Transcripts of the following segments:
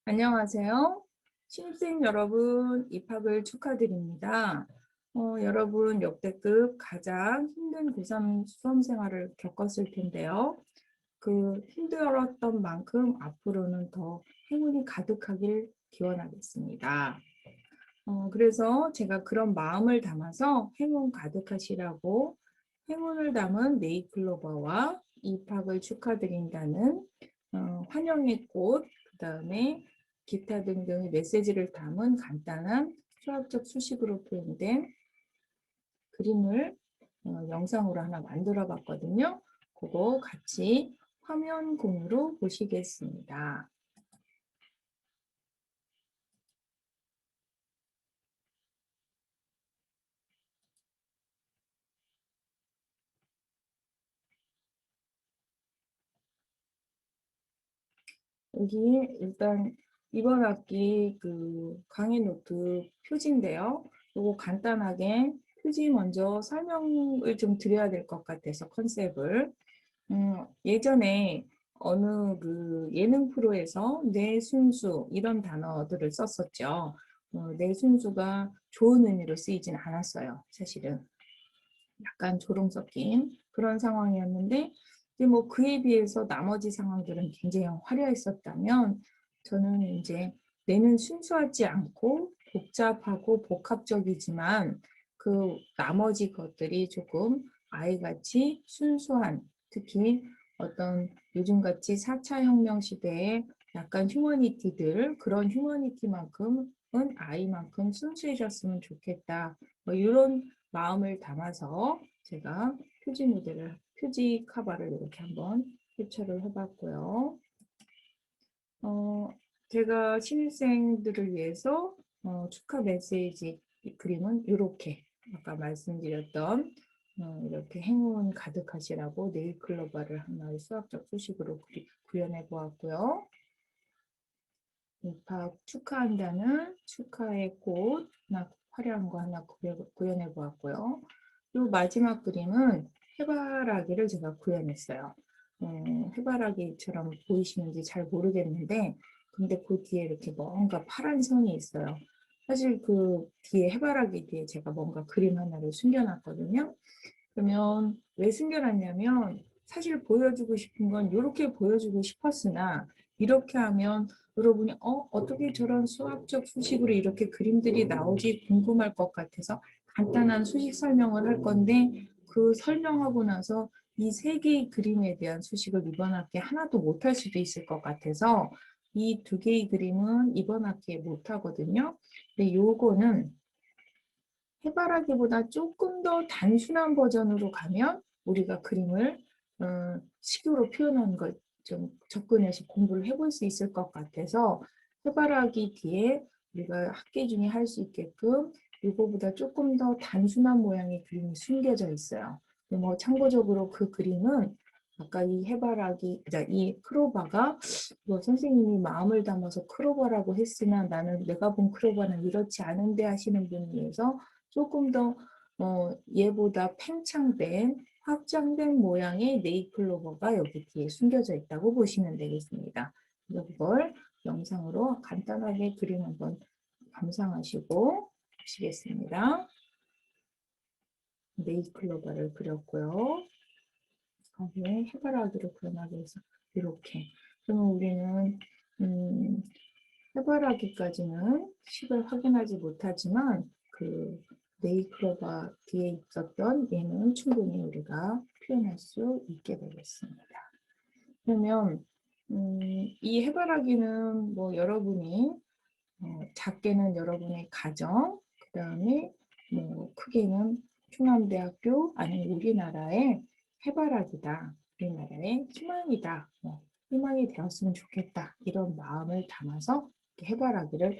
안녕하세요. 신입생 여러분, 입학을 축하드립니다. 여러분 역대급 가장 힘든 고3 수험 생활을 겪었을 텐데요. 그 힘들었던 만큼 앞으로는 더 행운이 가득하길 기원하겠습니다. 그래서 제가 그런 마음을 담아서 행운 가득하시라고 행운을 담은 네잎클로버와 입학을 축하드린다는 환영의 꽃, 그 다음에 기타 등등의 메시지를 담은 간단한 수학적 수식으로 표현된 그림을 영상으로 하나 만들어 봤거든요. 그거 같이 화면 공유로 보시겠습니다. 여기 일단 이번 학기 그 강의 노트 표지인데요. 이거 간단하게 표지 먼저 설명을 좀 드려야 될 것 같아서 컨셉을. 예전에 어느 그 예능 프로에서 뇌순수 이런 단어들을 썼었죠. 뇌순수가 좋은 의미로 쓰이진 않았어요. 사실은 약간 조롱 섞인 그런 상황이었는데 이제 뭐 그에 비해서 나머지 상황들은 굉장히 화려했었다면 저는 이제 뇌는 순수하지 않고 복잡하고 복합적이지만 그 나머지 것들이 조금 아이같이 순수한 특히 어떤 요즘같이 4차 혁명 시대에 약간 휴머니티들 그런 휴머니티만큼은 아이만큼 순수해졌으면 좋겠다. 뭐 이런 마음을 담아서 제가 표지 카바를 이렇게 한번 캡처를 해봤고요. 어, 제가 신입생들을 위해서 축하 메시지 그림은 이렇게 아까 말씀드렸던 이렇게 행운 가득하시라고 네잎클로버를 하나의 수학적 수식으로 구현해 보았고요. 입학 축하한다는 축하의 꽃 하나 화려한 거 하나 구현해 보았고요. 이 마지막 그림은 해바라기를 제가 구현했어요. 해바라기처럼 보이시는지 잘 모르겠는데 근데 그 뒤에 이렇게 뭔가 파란 선이 있어요. 사실 그 뒤에 해바라기 뒤에 제가 뭔가 그림 하나를 숨겨놨거든요. 그러면 왜 숨겨놨냐면 사실 보여주고 싶은 건 이렇게 보여주고 싶었으나 이렇게 하면 여러분이 어떻게 저런 수학적 수식으로 이렇게 그림들이 나오지 궁금할 것 같아서 간단한 수식 설명을 할 건데 그 설명하고 나서 이 세 개의 그림에 대한 수식을 이번 학기에 하나도 못할 수도 있을 것 같아서 이 두 개의 그림은 이번 학기에 못하거든요. 근데 요거는 해바라기보다 조금 더 단순한 버전으로 가면 우리가 그림을 식으로 표현하는 걸 좀 접근해서 공부를 해볼 수 있을 것 같아서 해바라기 뒤에 우리가 학기 중에 할 수 있게끔 이거보다 조금 더 단순한 모양의 그림이 숨겨져 있어요. 뭐 참고적으로 그 그림은 아까 이 해바라기, 이 크로바가 뭐 선생님이 마음을 담아서 크로바라고 했으나 나는 내가 본 크로바는 이렇지 않은데 하시는 분을 위해서 조금 더 얘보다 팽창된 확장된 모양의 네잎클로버가 여기 뒤에 숨겨져 있다고 보시면 되겠습니다. 이걸 영상으로 간단하게 그림 한번 감상하시고 보시겠습니다. 네잎클로버를 그렸고요. 거기에 해바라기를 그려나기 위해서 이렇게. 그러면 우리는 해바라기까지는 식을 확인하지 못하지만 그 네잎클로버 뒤에 있었던 얘는 충분히 우리가 표현할 수 있게 되겠습니다. 그러면 이 해바라기는 뭐 여러분이 작게는 여러분의 가정, 그 다음에 뭐 크게는 충남대학교 아니면 우리나라의 해바라기다, 우리나라의 희망이다, 희망이 되었으면 좋겠다 이런 마음을 담아서 해바라기를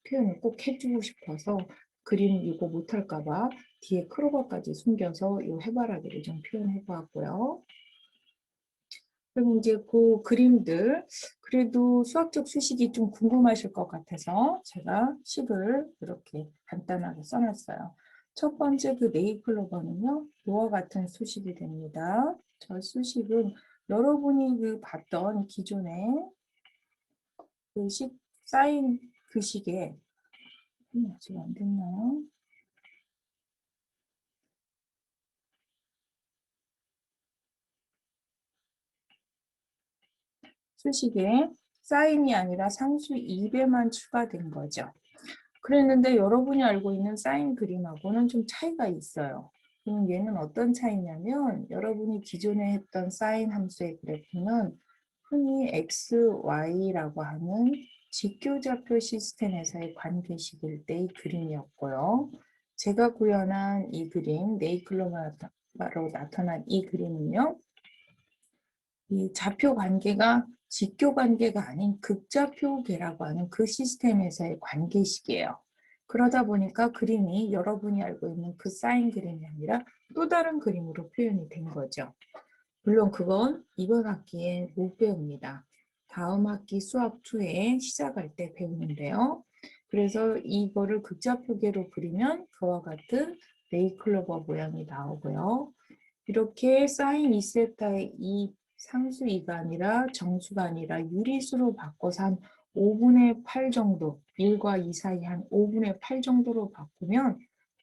표현을 꼭 해주고 싶어서 그림 이거 못할까 봐 뒤에 크로버까지 숨겨서 이 해바라기를 좀 표현해 보았고요. 그럼 이제 그 그림들 그래도 수학적 수식이 좀 궁금하실 것 같아서 제가 식을 이렇게 간단하게 써놨어요. 첫 번째 그 네잎클로버는요. 이와 같은 수식이 됩니다. 저 수식은 여러분이 그 봤던 기존에 사인 글씨게 아직 안 됐나요? 수식에 사인이 아니라 상수 2배만 추가된 거죠. 그랬는데 여러분이 알고 있는 사인 그림하고는 좀 차이가 있어요. 그럼 얘는 어떤 차이냐면 여러분이 기존에 했던 사인 함수의 그래프는 흔히 x, y라고 하는 직교좌표 시스템에서의 관계식일 때의 그림이었고요. 제가 구현한 이 그림, 네이클로바로 나타난 이 그림은요. 이 좌표 관계가 직교 관계가 아닌 극좌표계라고 하는 그 시스템에서의 관계식이에요. 그러다 보니까 그림이 여러분이 알고 있는 그 사인 그림이 아니라 또 다른 그림으로 표현이 된 거죠. 물론 그건 이번 학기에 못 배웁니다. 다음 학기 수학 2에 시작할 때 배우는데요. 그래서 이거를 극좌표계로 그리면 그와 같은 네이클로버 모양이 나오고요. 이렇게 사인 2세타의 이 상수 2가 아니라 정수가 아니라 유리수로 바꿔서 한 5분의 8 정도, 1과 2 사이 한 5분의 8 정도로 바꾸면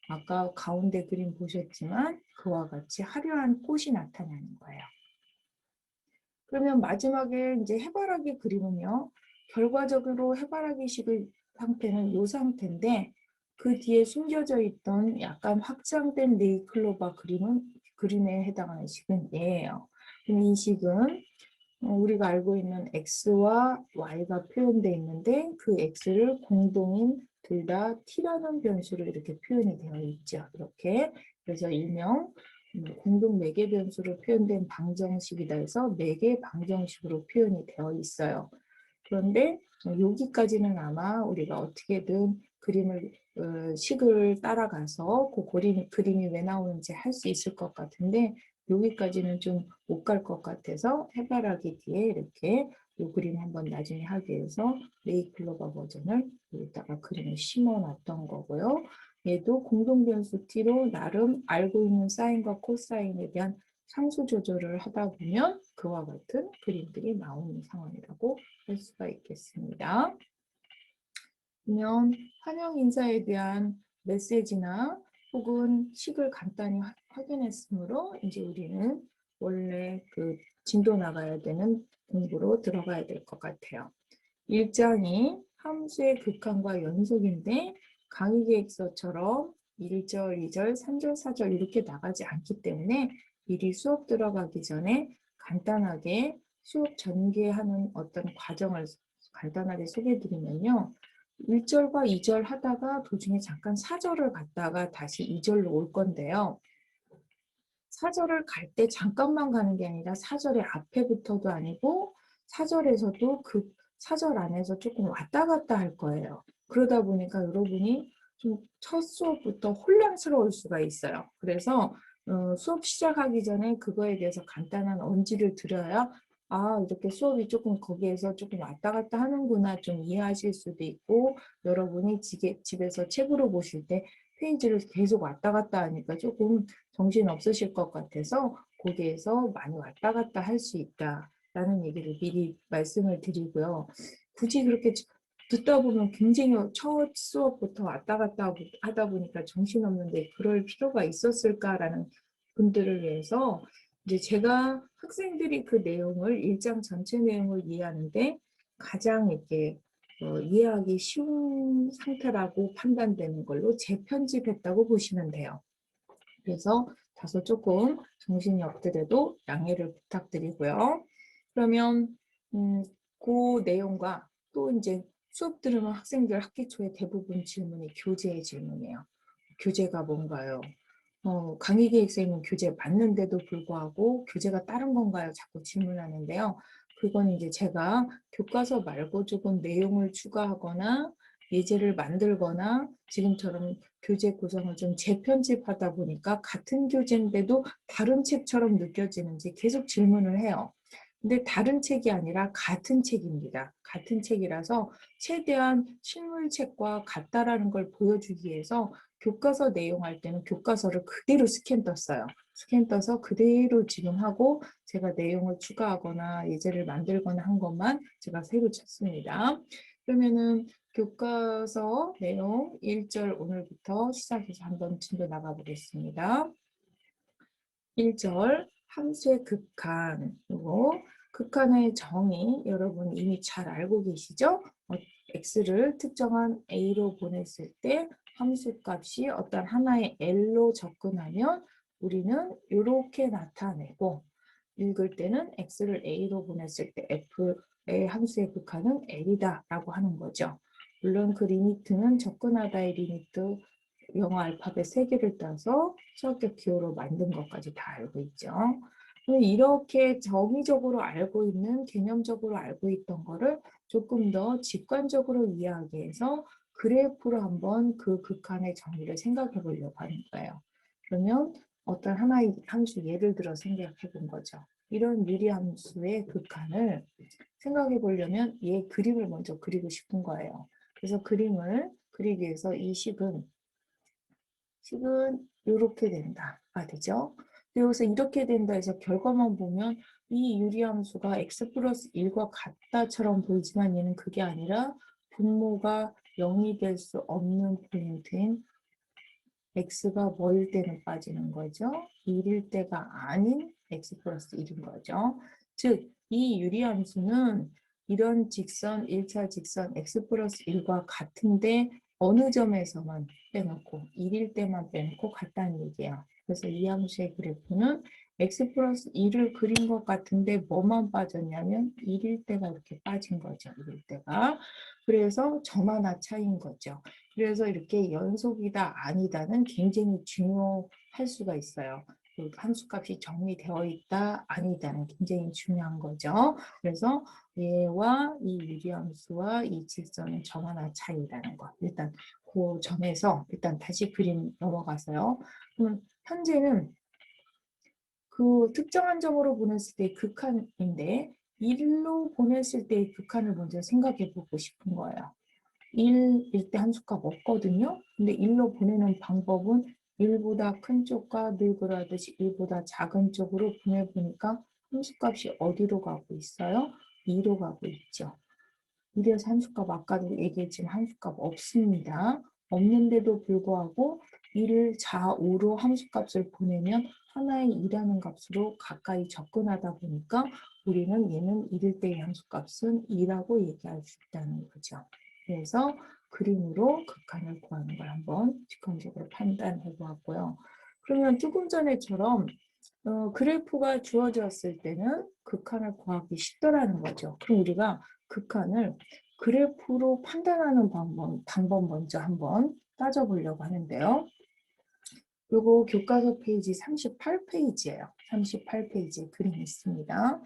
아까 가운데 그림 보셨지만 그와 같이 화려한 꽃이 나타나는 거예요. 그러면 마지막에 이제 해바라기 그림은요. 결과적으로 해바라기 식의 상태는 이 상태인데 그 뒤에 숨겨져 있던 약간 확장된 네이클로바 그림에 해당하는 식은 얘예요. 그럼 이 식은 우리가 알고 있는 x와 y가 표현되어 있는데 그 x를 공동인 둘 다 t라는 변수로 이렇게 표현이 되어 있죠. 이렇게. 그래서 일명 공동 매개 변수로 표현된 방정식이다 해서 매개 방정식으로 표현이 되어 있어요. 그런데 여기까지는 아마 우리가 어떻게든 식을 따라가서 그 그림이 왜 나오는지 할 수 있을 것 같은데 여기까지는 좀 못 갈 것 같아서 해바라기 뒤에 이렇게 이 그림 한번 나중에 하기 위해서 네이클로바 버전을 여기다가 그림을 심어 놨던 거고요. 얘도 공동변수 t로 나름 알고 있는 사인과 코사인에 대한 상수 조절을 하다 보면 그와 같은 그림들이 나오는 상황이라고 할 수가 있겠습니다. 그러면 환영 인사에 대한 메시지나 혹은 식을 간단히 확인했으므로 이제 우리는 원래 그 진도 나가야 되는 공부로 들어가야 될 것 같아요. 1장이 함수의 극한과 연속인데 강의계획서처럼 1절, 2절, 3절, 4절 이렇게 나가지 않기 때문에 미리 수업 들어가기 전에 간단하게 수업 전개하는 어떤 과정을 간단하게 소개해드리면요. 1절과 2절 하다가 도중에 잠깐 4절을 갔다가 다시 2절로 올 건데요. 4절을 갈 때 잠깐만 가는 게 아니라 4절의 앞에부터도 아니고 4절에서도 그 4절 안에서 조금 왔다 갔다 할 거예요. 그러다 보니까 여러분이 좀 첫 수업부터 혼란스러울 수가 있어요. 그래서 수업 시작하기 전에 그거에 대해서 간단한 언지를 드려야 이렇게 수업이 조금 거기에서 조금 왔다 갔다 하는구나 좀 이해하실 수도 있고 여러분이 집에서 책으로 보실 때 페이지를 계속 왔다 갔다 하니까 조금 정신 없으실 것 같아서 거기에서 많이 왔다 갔다 할 수 있다라는 얘기를 미리 말씀을 드리고요. 굳이 그렇게 듣다 보면 굉장히 첫 수업부터 왔다 갔다 하다 보니까 정신없는데 그럴 필요가 있었을까라는 분들을 위해서 이제 제가 학생들이 그 내용을 일장 전체 내용을 이해하는데 가장 이렇게 이해하기 쉬운 상태라고 판단되는 걸로 재편집했다고 보시면 돼요. 그래서 다소 조금 정신이 없더라도 양해를 부탁드리고요. 그러면 그 내용과 또 이제 수업 들으면 학생들 학기 초에 대부분 질문이 교재의 질문이에요. 교재가 뭔가요? 강의 계획서에 있는 교재 맞는데도 불구하고 교재가 다른 건가요? 자꾸 질문하는데요. 그건 이제 제가 교과서 말고 조금 내용을 추가하거나 예제를 만들거나 지금처럼 교재 구성을 좀 재편집하다 보니까 같은 교재인데도 다른 책처럼 느껴지는지 계속 질문을 해요. 근데 다른 책이 아니라 같은 책입니다. 같은 책이라서 최대한 실물책과 같다라는 걸 보여주기 위해서 교과서 내용 할 때는 교과서를 그대로 스캔 떴어요. 스캔 떠서 그대로 지금 하고 제가 내용을 추가하거나 예제를 만들거나 한 것만 제가 새로 쳤습니다. 그러면은 교과서 내용 1절 오늘부터 시작해서 한번 진도 나가 보겠습니다. 1절 함수의 극한. 그리고 극한의 정의 여러분 이미 잘 알고 계시죠? x를 특정한 a로 보냈을 때 함수 값이 어떤 하나의 l로 접근하면 우리는 이렇게 나타내고, 읽을 때는 x를 a로 보냈을 때 f의 함수의 극한은 l이다 라고 하는 거죠. 물론 그 리미트는 접근하다의 리미트 영어 알파벳 3개를 따서 수학적 기호로 만든 것까지 다 알고 있죠. 이렇게 정의적으로 알고 있는, 개념적으로 알고 있던 거를 조금 더 직관적으로 이해하기 위해서 그래프로 한번 그 극한의 정의를 생각해 보려고 하는 거예요. 그러면 어떤 하나의 함수 예를 들어 생각해 본 거죠. 이런 유리함수의 극한을 생각해 보려면 얘 그림을 먼저 그리고 싶은 거예요. 그래서 그림을 그리기 위해서 이 식은 이렇게 된다가 되죠. 여기서 이렇게 된다 해서 결과만 보면 이 유리함수가 x 플러스 1과 같다처럼 보이지만 얘는 그게 아니라 분모가 0이 될 수 없는 포인트인 x가 뭐일 때는 빠지는 거죠. 1일 때가 아닌 x 플러스 1인 거죠. 즉, 이 유리함수는 이런 직선, 1차 직선 x 플러스 1과 같은데 어느 점에서만 빼놓고 1일 때만 빼놓고 같다는 얘기예요. 그래서 이 함수의 그래프는 x 플러스 1을 그린 것 같은데 뭐만 빠졌냐면 1일 때가 이렇게 빠진 거죠. 1일 때가. 그래서 점 하나 차이인 거죠. 그래서 이렇게 연속이다 아니다는 굉장히 중요할 수가 있어요. 그 함수값이 정리되어 있다 아니다는 굉장히 중요한 거죠. 그래서 얘와 이 유리함수와 이 직선은 점 하나 차이라는 거. 일단 그 점에서 일단 다시 그림 넘어가서요. 현재는 그 특정한 점으로 보냈을 때의 극한인데 1로 보냈을 때의 극한을 먼저 생각해 보고 싶은 거예요. 1일 때 함수값 없거든요. 근데 1로 보내는 방법은 1보다 큰 쪽과 늘그라듯이 1보다 작은 쪽으로 보내보니까 함수값이 어디로 가고 있어요? 2로 가고 있죠. 이래서 함수값 아까도 얘기했지만 함수값 없습니다. 없는데도 불구하고 1을 좌우로 함수값을 보내면 하나의 2라는 값으로 가까이 접근하다 보니까 우리는 얘는 1일 때의 함수값은 2라고 얘기할 수 있다는 거죠. 그래서 그림으로 극한을 구하는 걸 한번 직관적으로 판단해 보았고요. 그러면 조금 전에처럼 그래프가 주어졌을 때는 극한을 구하기 쉽더라는 거죠. 그럼 우리가 극한을 그래프로 판단하는 방법 먼저 한번 따져보려고 하는데요. 요거 교과서 페이지 38페이지예요. 38페이지에 그림이 있습니다.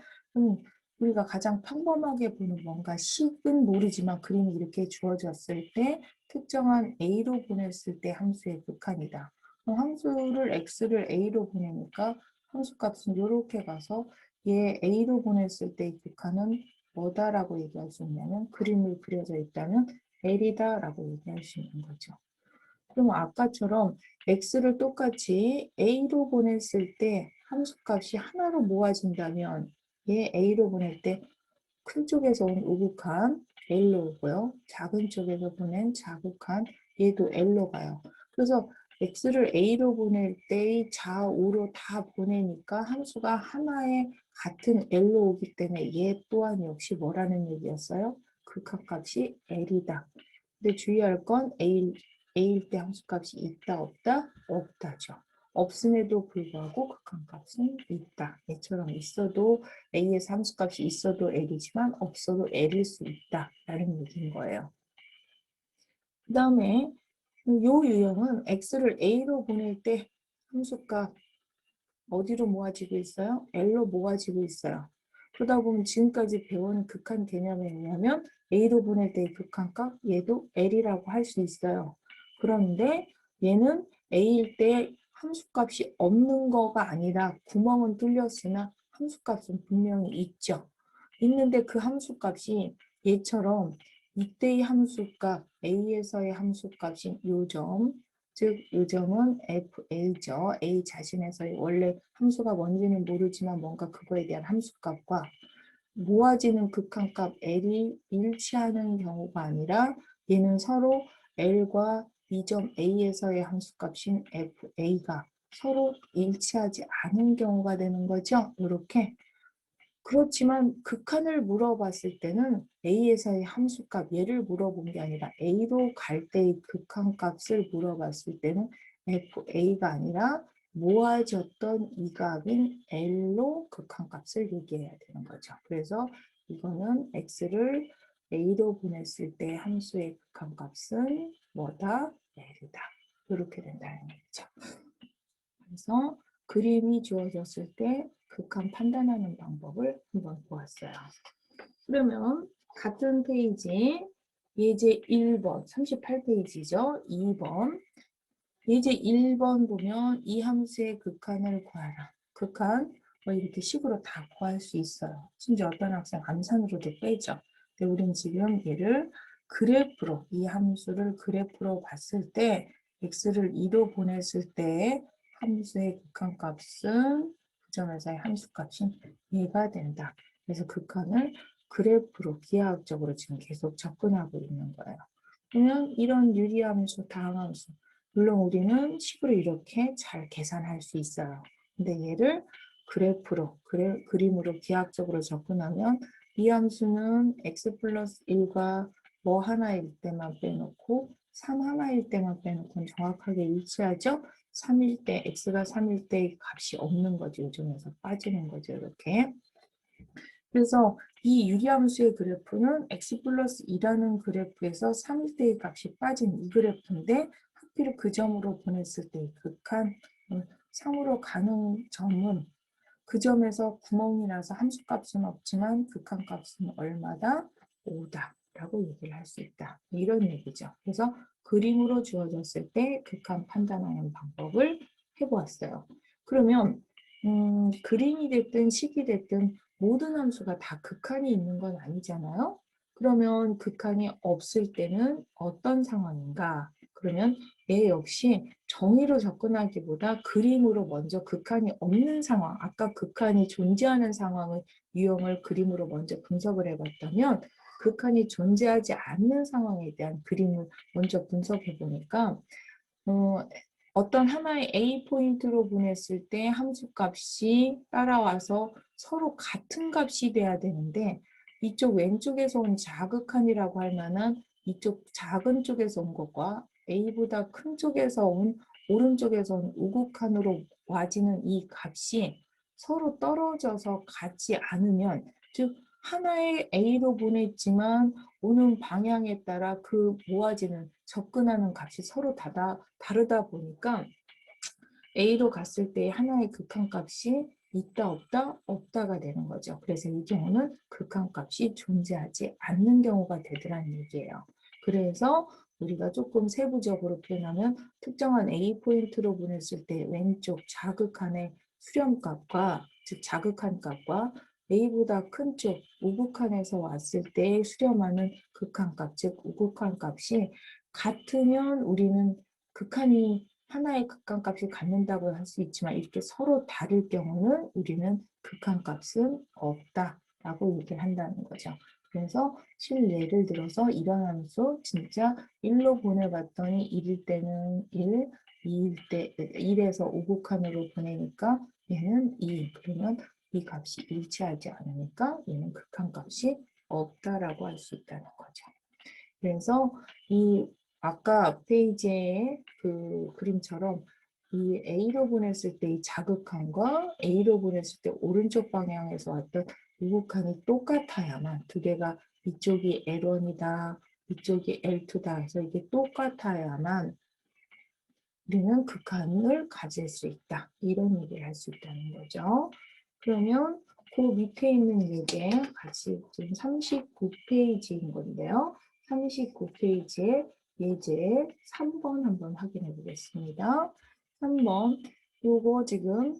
우리가 가장 평범하게 보는 뭔가 식은 모르지만 그림이 이렇게 주어졌을 때 특정한 A로 보냈을 때 함수의 극한이다. 함수를 X를 A로 보내니까 함수값은 이렇게 가서 얘 A로 보냈을 때의 극한은 뭐다라고 얘기할 수 있냐면 그림을 그려져 있다면 L이다라고 얘기할 수 있는 거죠. 그럼 아까처럼 x를 똑같이 a로 보냈을 때 함수값이 하나로 모아진다면 얘 a로 보낼 때 큰 쪽에서 온 우극한 L로 오고요. 작은 쪽에서 보낸 자극한 얘도 L로 가요. 그래서 X를 A로 보낼 때의 좌우로 다 보내니까 함수가 하나의 같은 L로 오기 때문에 얘 또한 역시 뭐라는 얘기였어요? 극한값이 L이다. 근데 주의할 건 A일 때 함수값이 있다 없다? 없다죠. 없음에도 불구하고 극한값은 있다. 얘처럼 있어도 A에서 함수값이 있어도 L이지만 없어도 L일 수 있다라는 얘기인 거예요. 그 다음에 이 유형은 X를 A로 보낼 때 함수값 어디로 모아지고 있어요? L로 모아지고 있어요. 그러다 보면 지금까지 배운 극한 개념에 의하면 A로 보낼 때의 극한값 얘도 L이라고 할 수 있어요. 그런데 얘는 A일 때 함수값이 없는 거가 아니라 구멍은 뚫렸으나 함수값은 분명히 있죠. 있는데 그 함수값이 얘처럼 이때의 함수값, A에서의 함수값인 요 점, 즉 요점은 FA죠. A 자신에서의 원래 함수가 뭔지는 모르지만 뭔가 그거에 대한 함수값과 모아지는 극한값 L이 일치하는 경우가 아니라 얘는 서로 L과 이 점 A에서의 함수값인 FA가 서로 일치하지 않은 경우가 되는 거죠. 이렇게. 그렇지만 극한을 물어봤을 때는 A에서의 함수값, 얘를 물어본 게 아니라 A로 갈 때의 극한값을 물어봤을 때는 FA가 아니라 모아졌던 이 값인 L로 극한값을 얘기해야 되는 거죠. 그래서 이거는 X를 A로 보냈을 때 함수의 극한값은 뭐다? L이다. 이렇게 된다는 얘기죠. 그래서 그림이 주어졌을 때 극한 판단하는 방법을 한번 보았어요. 그러면 같은 페이지 예제 1번 38페이지죠. 2번 예제 1번 보면 이 함수의 극한을 구하라. 극한 뭐 이렇게 식으로 다 구할 수 있어요. 심지어 어떤 학생 암산으로도 빼죠. 근데 우린 지금 얘를 그래프로 이 함수를 그래프로 봤을 때 x를 2로 보냈을 때 함수의 극한값은 그 점에서의 함수값인 얘가 된다. 그래서 극한을 그래프로 기하학적으로 지금 계속 접근하고 있는 거예요. 그러면 이런 유리함수, 다항함수 물론 우리는 식으로 이렇게 잘 계산할 수 있어요. 근데 얘를 그래프로, 그림으로 기하학적으로 접근하면 이 함수는 x 플러스 1과 뭐 하나일 때만 빼놓고 3 하나일 때만 빼놓고 정확하게 일치하죠. 3일 때, x가 3일 때 값이 없는 거죠. 요즘에서 빠지는 거죠. 이렇게. 그래서 이 유리함수의 그래프는 x 플러스 2라는 그래프에서 3일 때의 값이 빠진 이 그래프인데 하필 그 점으로 보냈을 때의 극한 상으로 가는 점은 그 점에서 구멍이 나서 함수값은 없지만 극한값은 얼마다? 5다 라고 얘기를 할 수 있다. 이런 얘기죠. 그래서 그림으로 주어졌을 때 극한 판단하는 방법을 해보았어요. 그러면 그림이 됐든 식이 됐든 모든 함수가 다 극한이 있는 건 아니잖아요. 그러면 극한이 없을 때는 어떤 상황인가? 그러면 얘 역시 정의로 접근하기보다 그림으로 먼저 극한이 없는 상황, 아까 극한이 존재하는 상황의 유형을 그림으로 먼저 분석을 해봤다면 극한이 존재하지 않는 상황에 대한 그림을 먼저 분석해 보니까 어떤 하나의 A 포인트로 보냈을 때 함수값이 따라와서 서로 같은 값이 돼야 되는데 이쪽 왼쪽에서 온 자극한이라고 할 만한 이쪽 작은 쪽에서 온 것과 A보다 큰 쪽에서 온 오른쪽에서 온 우극한으로 와지는 이 값이 서로 떨어져서 같지 않으면 즉 하나의 A로 보냈지만 오는 방향에 따라 그 모아지는 접근하는 값이 서로 다르다 보니까 A로 갔을 때 하나의 극한값이 있다 없다 없다가 되는 거죠. 그래서 이 경우는 극한값이 존재하지 않는 경우가 되더라는 얘기예요. 그래서 우리가 조금 세부적으로 표현하면 특정한 A 포인트로 보냈을 때 왼쪽 자극한의 수렴값과 즉 자극한 값과 A보다 큰 쪽 우극한에서 왔을 때 수렴하는 극한값 즉 우극한 값이 같으면 우리는 극한이 하나의 극한값이 갖는다고 할 수 있지만 이렇게 서로 다를 경우는 우리는 극한값은 없다라고 얘기를 한다는 거죠. 그래서 실예를 들어서 이런 함수 진짜 1로 보내봤더니 1일 때는 1, 2일 때 1에서 5극한으로 보내니까 얘는 2. 그러면 이 값이 일치하지 않으니까 얘는 극한값이 없다라고 할 수 있다는 거죠. 그래서 이 아까 페이지의 그 그림처럼 이 A로 보냈을 때 이 자극한과 A로 보냈을 때 오른쪽 방향에서 왔던 우극한이 똑같아야만 두 개가 이쪽이 L1이다, 이쪽이 L2다 해서 이게 똑같아야만 우리는 극한을 가질 수 있다. 이런 얘기를 할 수 있다는 거죠. 그러면 그 밑에 있는 예제 같이 지금 39페이지인 건데요. 39페이지에 예제 3번 한번 확인해 보겠습니다. 3번 요거 지금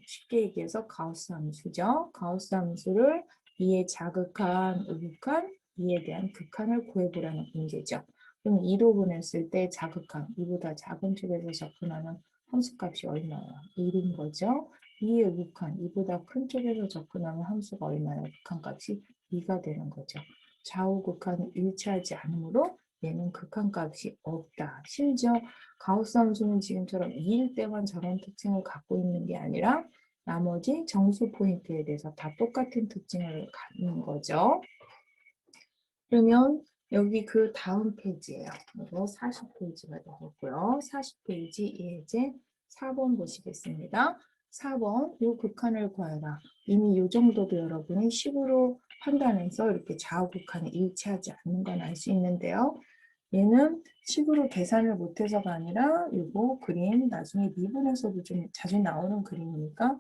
쉽게 얘기해서 가우스 함수죠. 가우스 함수를 이에 자극한, 우극한, 이에 대한 극한을 구해보라는 문제죠. 그럼 2로 보냈을 때 자극한 2보다 작은 쪽에서 접근하는 함수값이 얼마예요? 1인 거죠. 2의 극한 2보다 큰 쪽에서 접근하면 함수가 얼마예요? 극한값이 2가 되는 거죠. 좌우 극한이 일치하지 않으므로 얘는 극한값이 없다. 심지어 가우스 함수는 지금처럼 2일 때만 저런 특징을 갖고 있는 게 아니라 나머지 정수 포인트에 대해서 다 똑같은 특징을 갖는 거죠. 그러면 여기 그 다음 페이지예요. 이거 40페이지가 되겠고요. 40페이지 예제 4번 보시겠습니다. 4번 요 극한을 구하라. 이미 요 정도도 여러분이 식으로 판단해서 이렇게 좌우 극한이 일치하지 않는 건 알 수 있는데요. 얘는 식으로 계산을 못해서가 아니라 이거 그림 나중에 미분에서도 좀 자주 나오는 그림이니까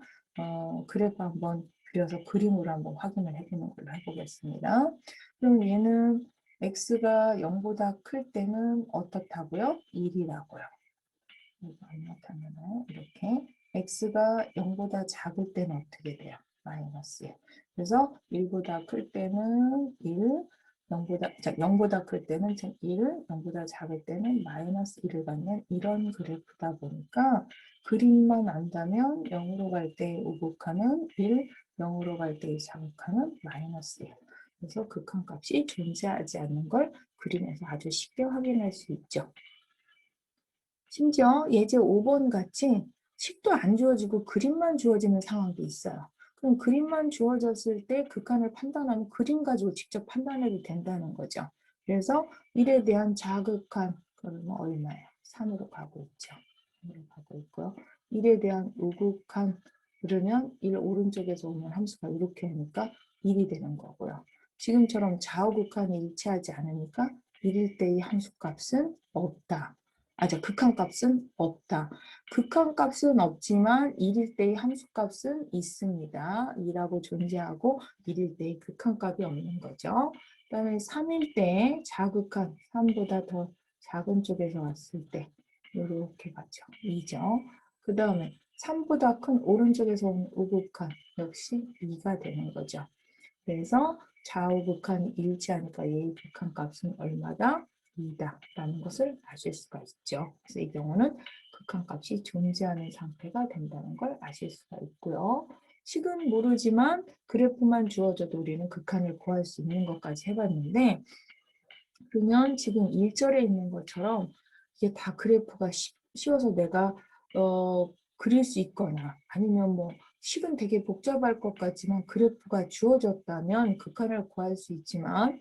그래프 한번 그려서 그림으로 한번 확인을 해보는 걸로 해보겠습니다. 그럼 얘는 x가 0보다 클 때는 어떻다고요? 1이라고요. 이거 안 나타나나요? 이렇게 x가 0보다 작을 때는 어떻게 돼요? 마이너스 1. 그래서 1보다 클 때는 1, 0보다 클 때는 1, 0보다 작을 때는 마이너스 1을 갖는 이런 그래프다 보니까 그림만 안다면 0으로 갈 때 우극하는 1, 0으로 갈 때 자극하는 마이너스 1. 그래서 극한값이 존재하지 않는 걸 그림에서 아주 쉽게 확인할 수 있죠. 심지어 예제 5번 같이 식도 안 주어지고 그림만 주어지는 상황도 있어요. 그럼 그림만 주어졌을 때 극한을 판단하면 그림 가지고 직접 판단해도 된다는 거죠. 그래서 1에 대한 자극한 그러면 얼마예요? 3으로 가고 있죠. 3으로 가고 있고요. 1에 대한 우극한 그러면 1 오른쪽에서 오는 함수가 이렇게 오니까 1이 되는 거고요. 지금처럼 좌우극한이 일치하지 않으니까 1일 때의 함수값은 없다. 극한값은 없다. 극한값은 없지만 1일 때의 함수값은 있습니다. 2라고 존재하고 1일 때의 극한값이 없는 거죠. 그 다음에 3일 때 자극한 3보다 더 작은 쪽에서 왔을 때 이렇게 가죠. 2죠. 그 다음에 3보다 큰 오른쪽에서 온 우극한 역시 2가 되는 거죠. 그래서 좌우 극한이 일치하니까 얘의 극한값은 얼마다? 2다라는 것을 아실 수가 있죠. 그래서 이 경우는 극한값이 존재하는 상태가 된다는 걸 아실 수가 있고요. 식은 모르지만 그래프만 주어져도 우리는 극한을 구할 수 있는 것까지 해봤는데 그러면 지금 1절에 있는 것처럼 이게 다 그래프가 쉬워서 내가 그릴 수 있거나 아니면 뭐 식은 되게 복잡할 것 같지만 그래프가 주어졌다면 극한을 구할 수 있지만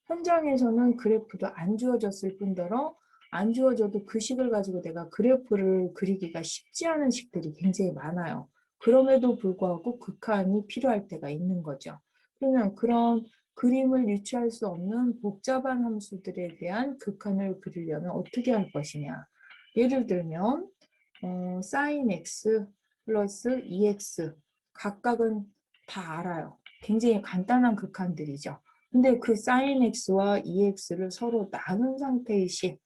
현장에서는 그래프도 안 주어졌을 뿐더러 안 주어져도 그 식을 가지고 내가 그래프를 그리기가 쉽지 않은 식들이 굉장히 많아요. 그럼에도 불구하고 극한이 필요할 때가 있는 거죠. 그러면 그런 그림을 유추할 수 없는 복잡한 함수들에 대한 극한을 그리려면 어떻게 할 것이냐. 예를 들면 sin x 플러스 2x 각각은 다 알아요. 굉장히 간단한 극한들이죠. 근데 그 sin x와 2x를 서로 나눈 상태의 식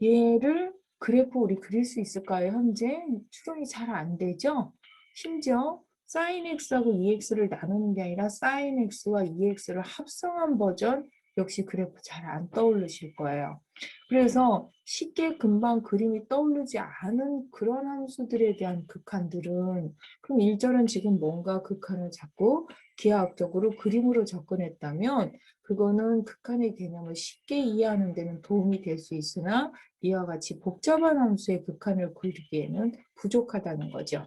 얘를 그래프 우리 그릴 수 있을까요? 현재 추론이 잘 안 되죠? 심지어 sin x하고 2x를 나누는 게 아니라 sin x와 2x를 합성한 버전 역시 그래프 잘 안 떠오르실 거예요. 그래서 쉽게 금방 그림이 떠오르지 않은 그런 함수들에 대한 극한들은 그럼 1절은 지금 뭔가 극한을 잡고 기하학적으로 그림으로 접근했다면 그거는 극한의 개념을 쉽게 이해하는 데는 도움이 될 수 있으나 이와 같이 복잡한 함수의 극한을 그리기에는 부족하다는 거죠.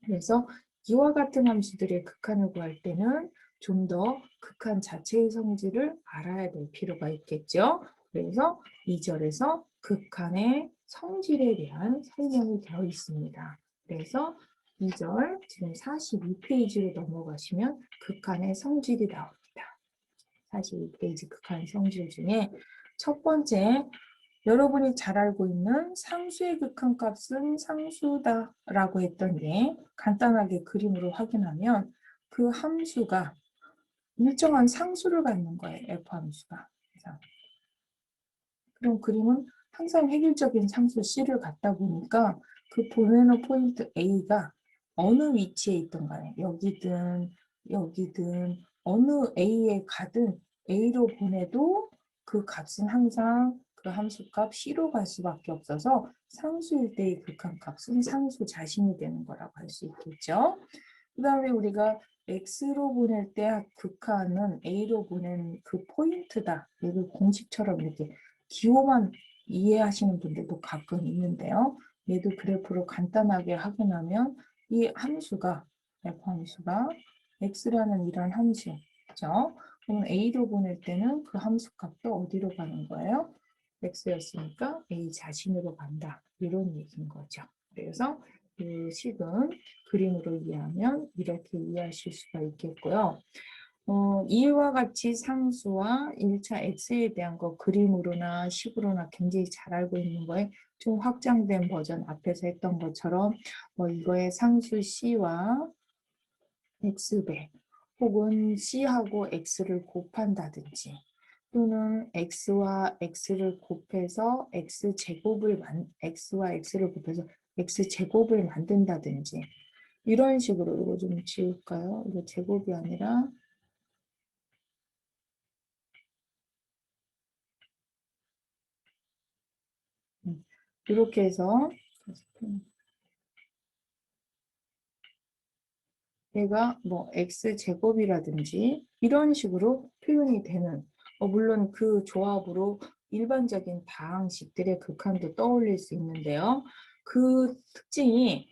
그래서 이와 같은 함수들의 극한을 구할 때는 좀 더 극한 자체의 성질을 알아야 될 필요가 있겠죠. 그래서 2절에서 극한의 성질에 대한 설명이 되어 있습니다. 그래서 2절 지금 42페이지로 넘어가시면 극한의 성질이 나옵니다. 42페이지 극한의 성질 중에 첫 번째 여러분이 잘 알고 있는 상수의 극한값은 상수다라고 했던 게 간단하게 그림으로 확인하면 그 함수가 일정한 상수를 갖는 거예요. F 함수가. 그럼 그림은 항상 획일적인 상수 C를 갖다 보니까 그 보내는 포인트 A가 어느 위치에 있던 간에 여기든 여기든 어느 A에 가든 A로 보내도 그 값은 항상 그 함수값 C로 갈 수밖에 없어서 상수일 때의 극한값은 상수 자신이 되는 거라고 할 수 있겠죠. 그 다음에 우리가 X로 보낼 때 극한은 A로 보낸 그 포인트다. 이걸 공식처럼 이렇게 기호만 이해하시는 분들도 가끔 있는데요. 얘도 그래프로 간단하게 확인하면 이 함수가 F 함수가 X라는 이런 함수죠. 그럼 A로 보낼 때는 그 함수 값도 어디로 가는 거예요? X였으니까 A 자신으로 간다. 이런 얘기인 거죠. 그래서 그 식은 그림으로 이해하면 이렇게 이해하실 수가 있겠고요. 이와 같이 상수와 1차 X에 대한 거 그림으로나 식으로나 굉장히 잘 알고 있는 거에 좀 확장된 버전 앞에서 했던 것처럼 이거의 상수 C와 X배 혹은 C하고 X를 곱한다든지 또는 X와 X를 곱해서 X와 X를 곱해서 X제곱을 만든다든지 이런 식으로 이거 좀 지울까요? 이거 제곱이 아니라 이렇게 해서 얘가 뭐 X제곱이라든지 이런 식으로 표현이 되는 물론 그 조합으로 일반적인 다항식들의 극한도 떠올릴 수 있는데요. 그 특징이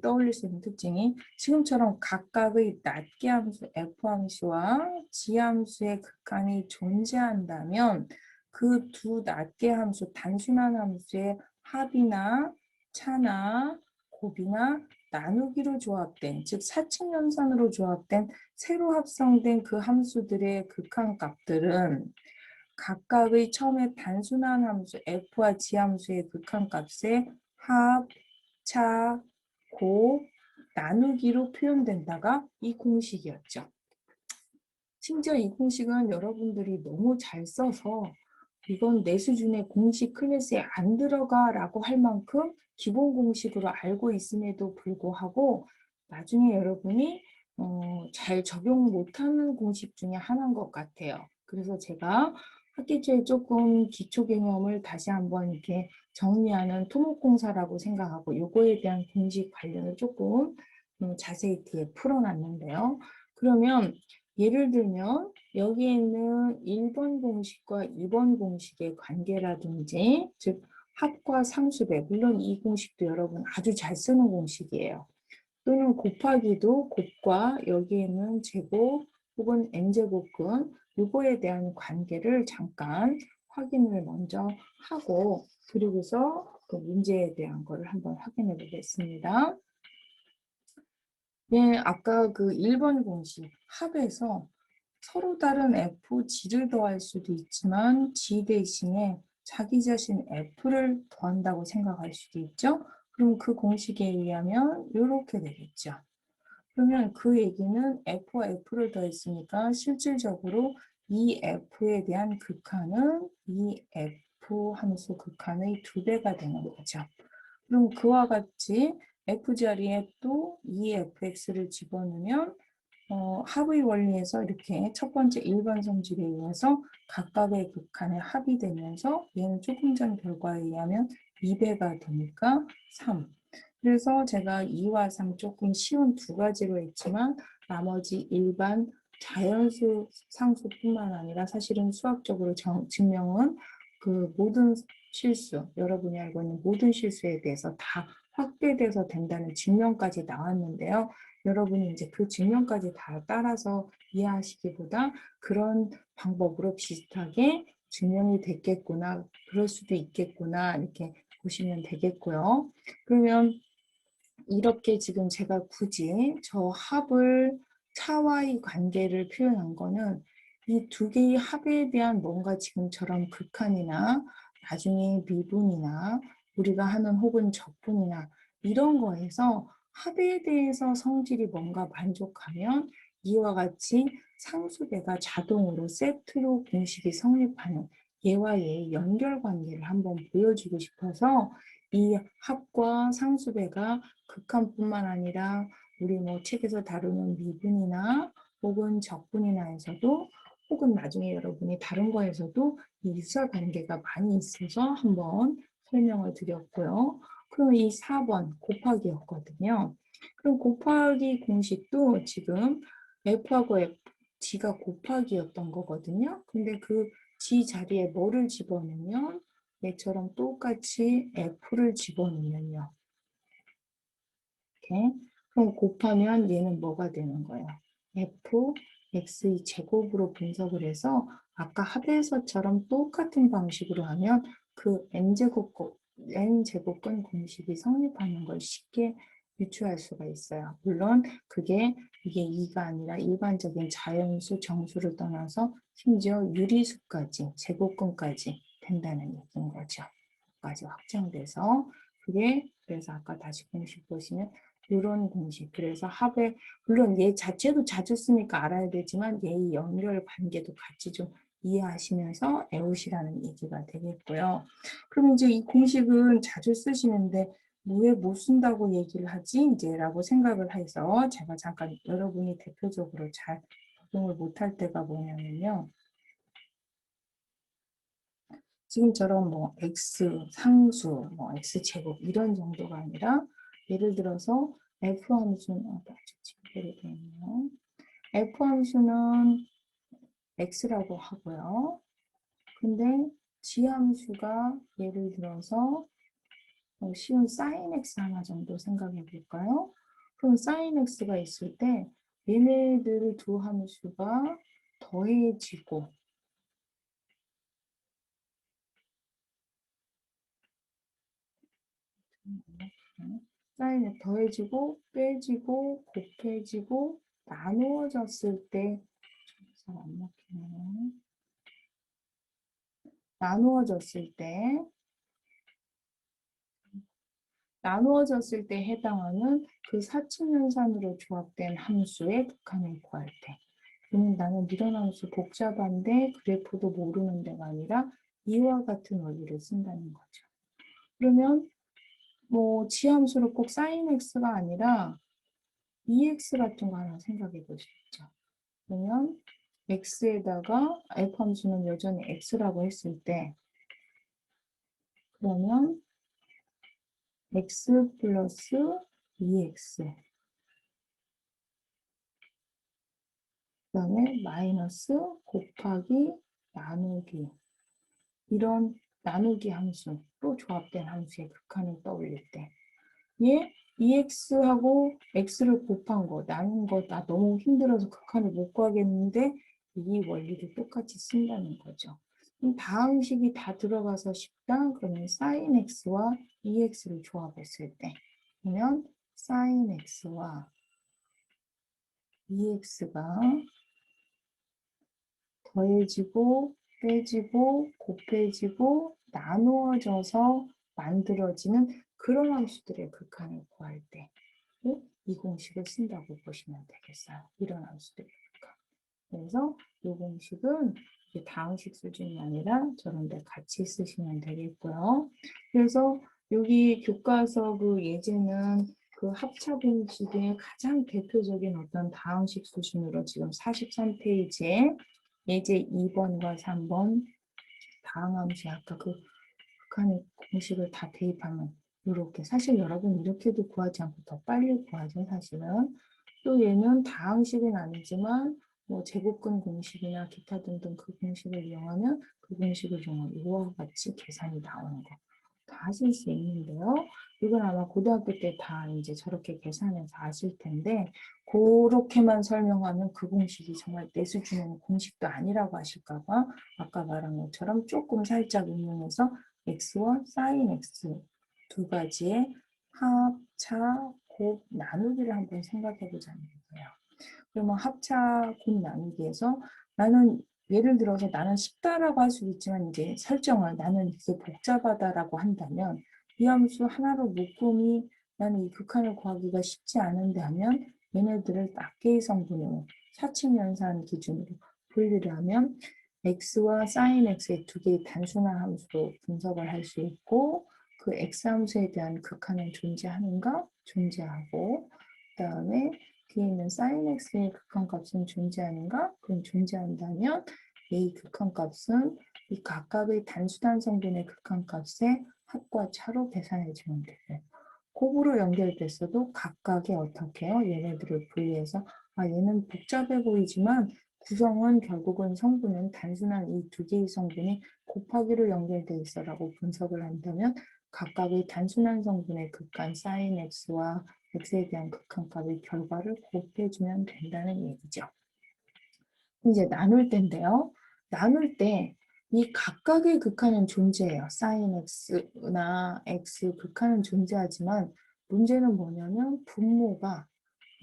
떠올릴 수 있는 특징이 지금처럼 각각의 낱개 함수 F함수와 G함수의 극한이 존재한다면 그 두 낱개 함수, 단순한 함수의 합이나 차나 곱이나 나누기로 조합된, 즉 사칙연산으로 조합된 새로 합성된 그 함수들의 극한값들은 각각의 처음에 단순한 함수 F와 G함수의 극한값의 합, 차, 곱, 나누기로 표현된다가 이 공식이었죠. 심지어 이 공식은 여러분들이 너무 잘 써서 이건 내 수준의 공식 클래스에 안 들어가 라고 할 만큼 기본 공식으로 알고 있음에도 불구하고 나중에 여러분이 잘 적용 못하는 공식 중에 하나인 것 같아요. 그래서 제가 학기 초에 조금 기초 개념을 다시 한번 이렇게 정리하는 토목공사라고 생각하고 요거에 대한 공식 관련을 조금 자세히 뒤에 풀어놨는데요. 그러면 예를 들면 여기에 있는 1번 공식과 2번 공식의 관계라든지 즉 합과 상수배 물론 이 공식도 여러분 아주 잘 쓰는 공식이에요. 또는 곱하기도 곱과 여기에 있는 제곱 혹은 n제곱근 이거에 대한 관계를 잠깐 확인을 먼저 하고 그리고서 그 문제에 대한 거를 한번 확인해 보겠습니다. 네, 아까 그 1번 공식 합에서 서로 다른 F, G를 더할 수도 있지만 G 대신에 자기 자신 F를 더한다고 생각할 수도 있죠. 그럼 그 공식에 의하면 이렇게 되겠죠. 그러면 그 얘기는 F와 F를 더했으니까 실질적으로 이 F에 대한 극한은 이 F 함수 극한의 2배가 되는 거죠. 그럼 그와 같이 F 자리에 또 2fx를 집어넣으면 합의 원리에서 이렇게 첫 번째 일반 성질에 의해서 각각의 극한에 합이 되면서 얘는 조금 전 결과에 의하면 2배가 되니까 3. 그래서 제가 2와 3 조금 쉬운 두 가지로 했지만 나머지 일반 자연수 상수뿐만 아니라 사실은 수학적으로 증명은 그 모든 실수, 여러분이 알고 있는 모든 실수에 대해서 다 확대돼서 된다는 증명까지 나왔는데요. 여러분이 이제 그 증명까지 다 따라서 이해하시기보다 그런 방법으로 비슷하게 증명이 됐겠구나, 그럴 수도 있겠구나 이렇게 보시면 되겠고요. 그러면 이렇게 지금 제가 굳이 저 합을 차와의 관계를 표현한 거는 이 두 개의 합에 대한 뭔가 지금처럼 극한이나 나중에 미분이나 우리가 하는 혹은 적분이나 이런 거에서 합에 대해서 성질이 뭔가 만족하면 이와 같이 상수배가 자동으로 세트로 공식이 성립하는 얘와 얘의 연결 관계를 한번 보여주고 싶어서 이 합과 상수배가 극한뿐만 아니라 우리 뭐 책에서 다루는 미분이나 혹은 적분이나에서도 혹은 나중에 여러분이 다른 거에서도 이 유사 관계가 많이 있어서 한번 설명을 드렸고요. 그럼 이 4번 곱하기였거든요. 그럼 곱하기 공식도 지금 F하고 G가 곱하기였던 거거든요. 근데 그 G 자리에 뭐를 집어넣으면 얘처럼 똑같이 F를 집어넣으면요. 이렇게. 그럼 곱하면 얘는 뭐가 되는 거예요? F, X의 제곱으로 분석을 해서 아까 합에서처럼 똑같은 방식으로 하면 그 N제곱근 공식이 성립하는 걸 쉽게 유추할 수가 있어요. 물론 그게 이게 2가 아니라 일반적인 자연수, 정수를 떠나서 심지어 유리수까지, 제곱근까지 된다는 얘기인 거죠. 까지 확정돼서 그게 그래서 아까 다시 공식 보시면 이런 공식. 그래서 합의 물론 얘 자체도 자주 쓰니까 알아야 되지만 얘의 연결 관계도 같이 좀 이해하시면서 외우시라는 얘기가 되겠고요. 그럼 이제 이 공식은 자주 쓰시는데 왜 못 쓴다고 얘기를 하지? 이제라고 생각을 해서 제가 잠깐 여러분이 대표적으로 잘 적용을 못할 때가 뭐냐면요. 지금처럼 뭐 x 상수, 뭐 x 제곱 이런 정도가 아니라 예를 들어서 f 함수는 지금 되어 있네요. f 함수는 x라고 하고요. 근데 g 함수가 예를 들어서 쉬운 sin x 하나 정도 생각해 볼까요? 그럼 sin x가 있을 때 얘네들 두 함수가 더해지고 사인이 더해지고 빼지고 곱해지고 나누어졌을 때 잘 안 먹히네요. 나누어졌을 때 해당하는 그 사칙연산으로 조합된 함수의 극한을 구할 때 그러면 나는 이런 함수 복잡한데 그래프도 모르는 데가 아니라 이와 같은 원리를 쓴다는 거죠. 그러면 뭐 지함수로 꼭 sin x가 아니라 EX 같은 거 하나 생각해 보시죠. 그러면 x에다가 f 함수는 여전히 x라고 했을 때 그러면 x 플러스 2x 그 다음에 마이너스 곱하기 나누기 이런 나누기 함수로 조합된 함수의 극한을 떠올릴 때 얘 2x하고 x를 곱한 거 나눈 거 나 너무 힘들어서 극한을 못 구하겠는데 이 원리를 똑같이 쓴다는 거죠. 다항식이 다 들어가서 쉽다. 그러면 sin x와 2x를 조합했을 때 그러면 sin x와 2x가 더해지고 빼지고 곱해지고 나누어져서 만들어지는 그런 함수들의 극한을 구할 때 이 공식을 쓴다고 보시면 되겠어요. 이런 함수들의 극한. 그래서 이 공식은 다항식 수준이 아니라 저런 데 같이 쓰시면 되겠고요. 그래서 여기 교과서 그 예제는 그 합차 공식의 가장 대표적인 어떤 다항식 수준으로 지금 43페이지에 예제 2번과 3번 다항함수 아까 그 극한의 공식을 다 대입하면 이렇게 사실 여러분 이렇게도 구하지 않고 더 빨리 구하죠 사실은. 또 얘는 다항식은 아니지만 뭐 제곱근 공식이나 기타 등등 그 공식을 이용하면 그 공식을 이용하면 이와 같이 계산이 나오는 거 다 하실 수 있는데요. 이건 아마 고등학교 때 다 이제 저렇게 계산해서 아실 텐데 그렇게만 설명하면 그 공식이 정말 내 수준의 공식도 아니라고 하실까 봐 아까 말한 것처럼 조금 살짝 응용해서 x와 sin x 두 가지의 합차, 곱, 나누기를 한번 생각해 보자는 거예요. 그러면 합차, 곱, 나누기에서 나는 예를 들어서 나는 쉽다라고 할 수 있지만 이제 설정을 나는 이게 복잡하다라고 한다면 이 함수 하나로 묶음이 나는 이 극한을 구하기가 쉽지 않은데 하면 얘네들을 낱개의 성분으로 사칙연산 기준으로 분리를 하면 x와 sin x의 두 개의 단순한 함수로 분석을 할 수 있고 그 x 함수에 대한 극한은 존재하는가? 존재하고 그 다음에 뒤에 있는 sin x의 극한값은 존재하는가? 그럼 존재한다면 이 극한값은 이 각각의 단순한 성분의 극한값의 합과 차로 계산해 주면 돼요. 곱으로 연결됐어도 각각의 어떻게 해요? 얘네들을 분리해서 얘는 복잡해 보이지만 구성은 결국은 성분은 단순한 이 두 개의 성분이 곱하기로 연결돼 있어라고 분석을 한다면 각각의 단순한 성분의 극한 sin x와 x에 대한 극한값의 결과를 곱해주면 된다는 얘기죠. 이제 나눌 때인데요. 나눌 때 이 각각의 극한은 존재해요. sin x나 x 극한은 존재하지만 문제는 뭐냐면 분모가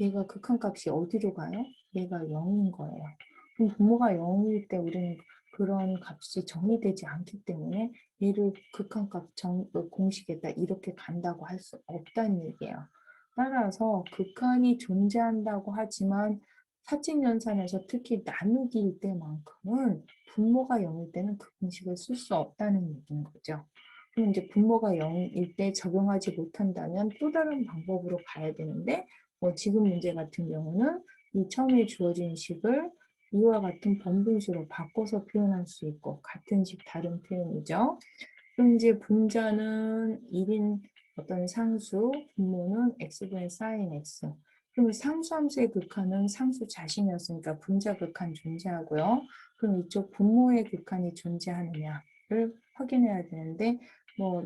얘가 극한값이 어디로 가요? 얘가 0인 거예요. 그럼 분모가 0일 때 우리는 그런 값이 정의되지 않기 때문에 얘를 극한값 공식에다 이렇게 간다고 할 수 없다는 얘기예요. 따라서 극한이 존재한다고 하지만 사칙연산에서 특히 나누기일 때만큼은 분모가 0일 때는 그 공식을 쓸 수 없다는 얘기인 거죠. 그럼 이제 분모가 0일 때 적용하지 못한다면 또 다른 방법으로 가야 되는데 지금 문제 같은 경우는 이 처음에 주어진 식을 이와 같은 번분수로 바꿔서 표현할 수 있고 같은 식 다른 표현이죠. 그럼 이제 분자는 1인 어떤 상수, 분모는 x분의 sin x. 그럼 상수함수의 극한은 상수 자신이었으니까 분자 극한 존재하고요. 그럼 이쪽 분모의 극한이 존재하느냐를 확인해야 되는데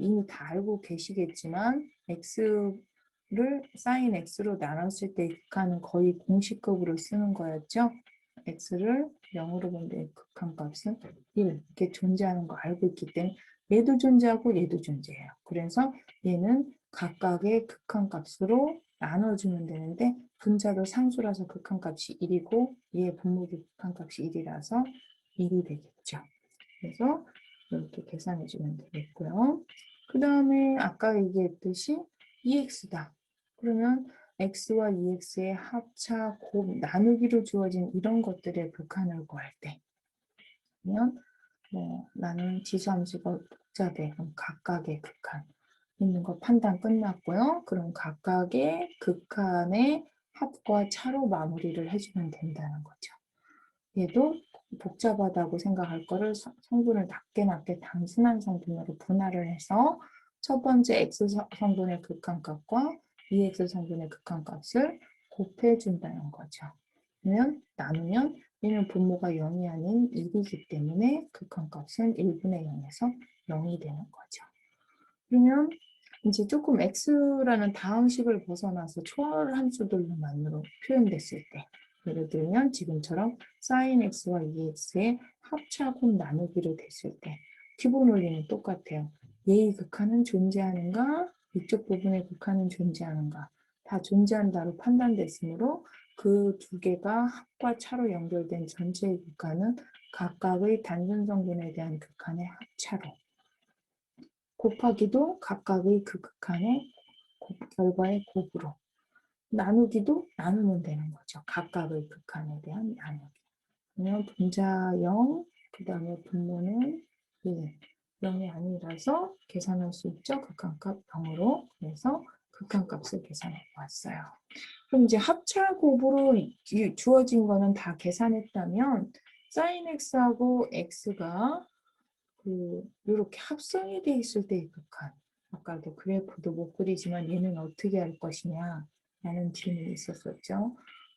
이미 다 알고 계시겠지만 x를 sin x로 나눴을 때 극한은 거의 공식급으로 쓰는 거였죠. x를 0으로 본 데 극한값은 1 이렇게 존재하는 거 알고 있기 때문에 얘도 존재하고 얘도 존재해요. 그래서 얘는 각각의 극한값으로 나눠주면 되는데 분자도 상수라서 극한값이 1이고 얘 분모도 극한값이 1이라서 1이 되겠죠. 그래서 이렇게 계산해주면 되겠고요. 그 다음에 아까 얘기했듯이 EX다. 그러면 X와 EX의 합차, 곱, 나누기로 주어진 이런 것들의 극한을 구할 때 그러면 나는 지수함수가 복잡해. 그럼 각각의 극한 있는 거 판단 끝났고요. 그럼 각각의 극한의 합과 차로 마무리를 해주면 된다는 거죠. 얘도 복잡하다고 생각할 거를 성분을 낮게 단순한 성분으로 분할을 해서 첫 번째 x 성분의 극한값과 2x 성분의 극한값을 곱해준다는 거죠. 그러면 나누면 얘는 분모가 0이 아닌 1이기 때문에 극한값은 1분의 0에서 0이 되는 거죠. 그러면 이제 조금 x라는 다항식을 벗어나서 초월 함수들로만으로 표현됐을 때 예를 들면 지금처럼 sin x와 2x의 합차 곱 나누기로 됐을 때 기본 원리는 똑같아요. 얘의 극한은 존재하는가? 이쪽 부분의 극한은 존재하는가? 다 존재한다로 판단됐으므로 그 두 개가 합과 차로 연결된 전체의 극한은 각각의 단순 성분에 대한 극한의 합차로 곱하기도 각각의 그 극한의 결과의 곱으로 나누기도 나누면 되는 거죠. 각각의 극한에 대한 나누기. 그러면 분자 0, 그 다음에 분모는 1. 0이 아니라서 계산할 수 있죠. 극한값 0으로. 그래서 극한값을 계산해 보았어요. 그럼 이제 합차 곱으로 주어진 거는 다 계산했다면 sin x하고 x가 이렇게 합성이 돼 있을 때의 극한. 아까도 그래프도 못 그리지만 얘는 어떻게 할 것이냐 라는 질문이 있었었죠.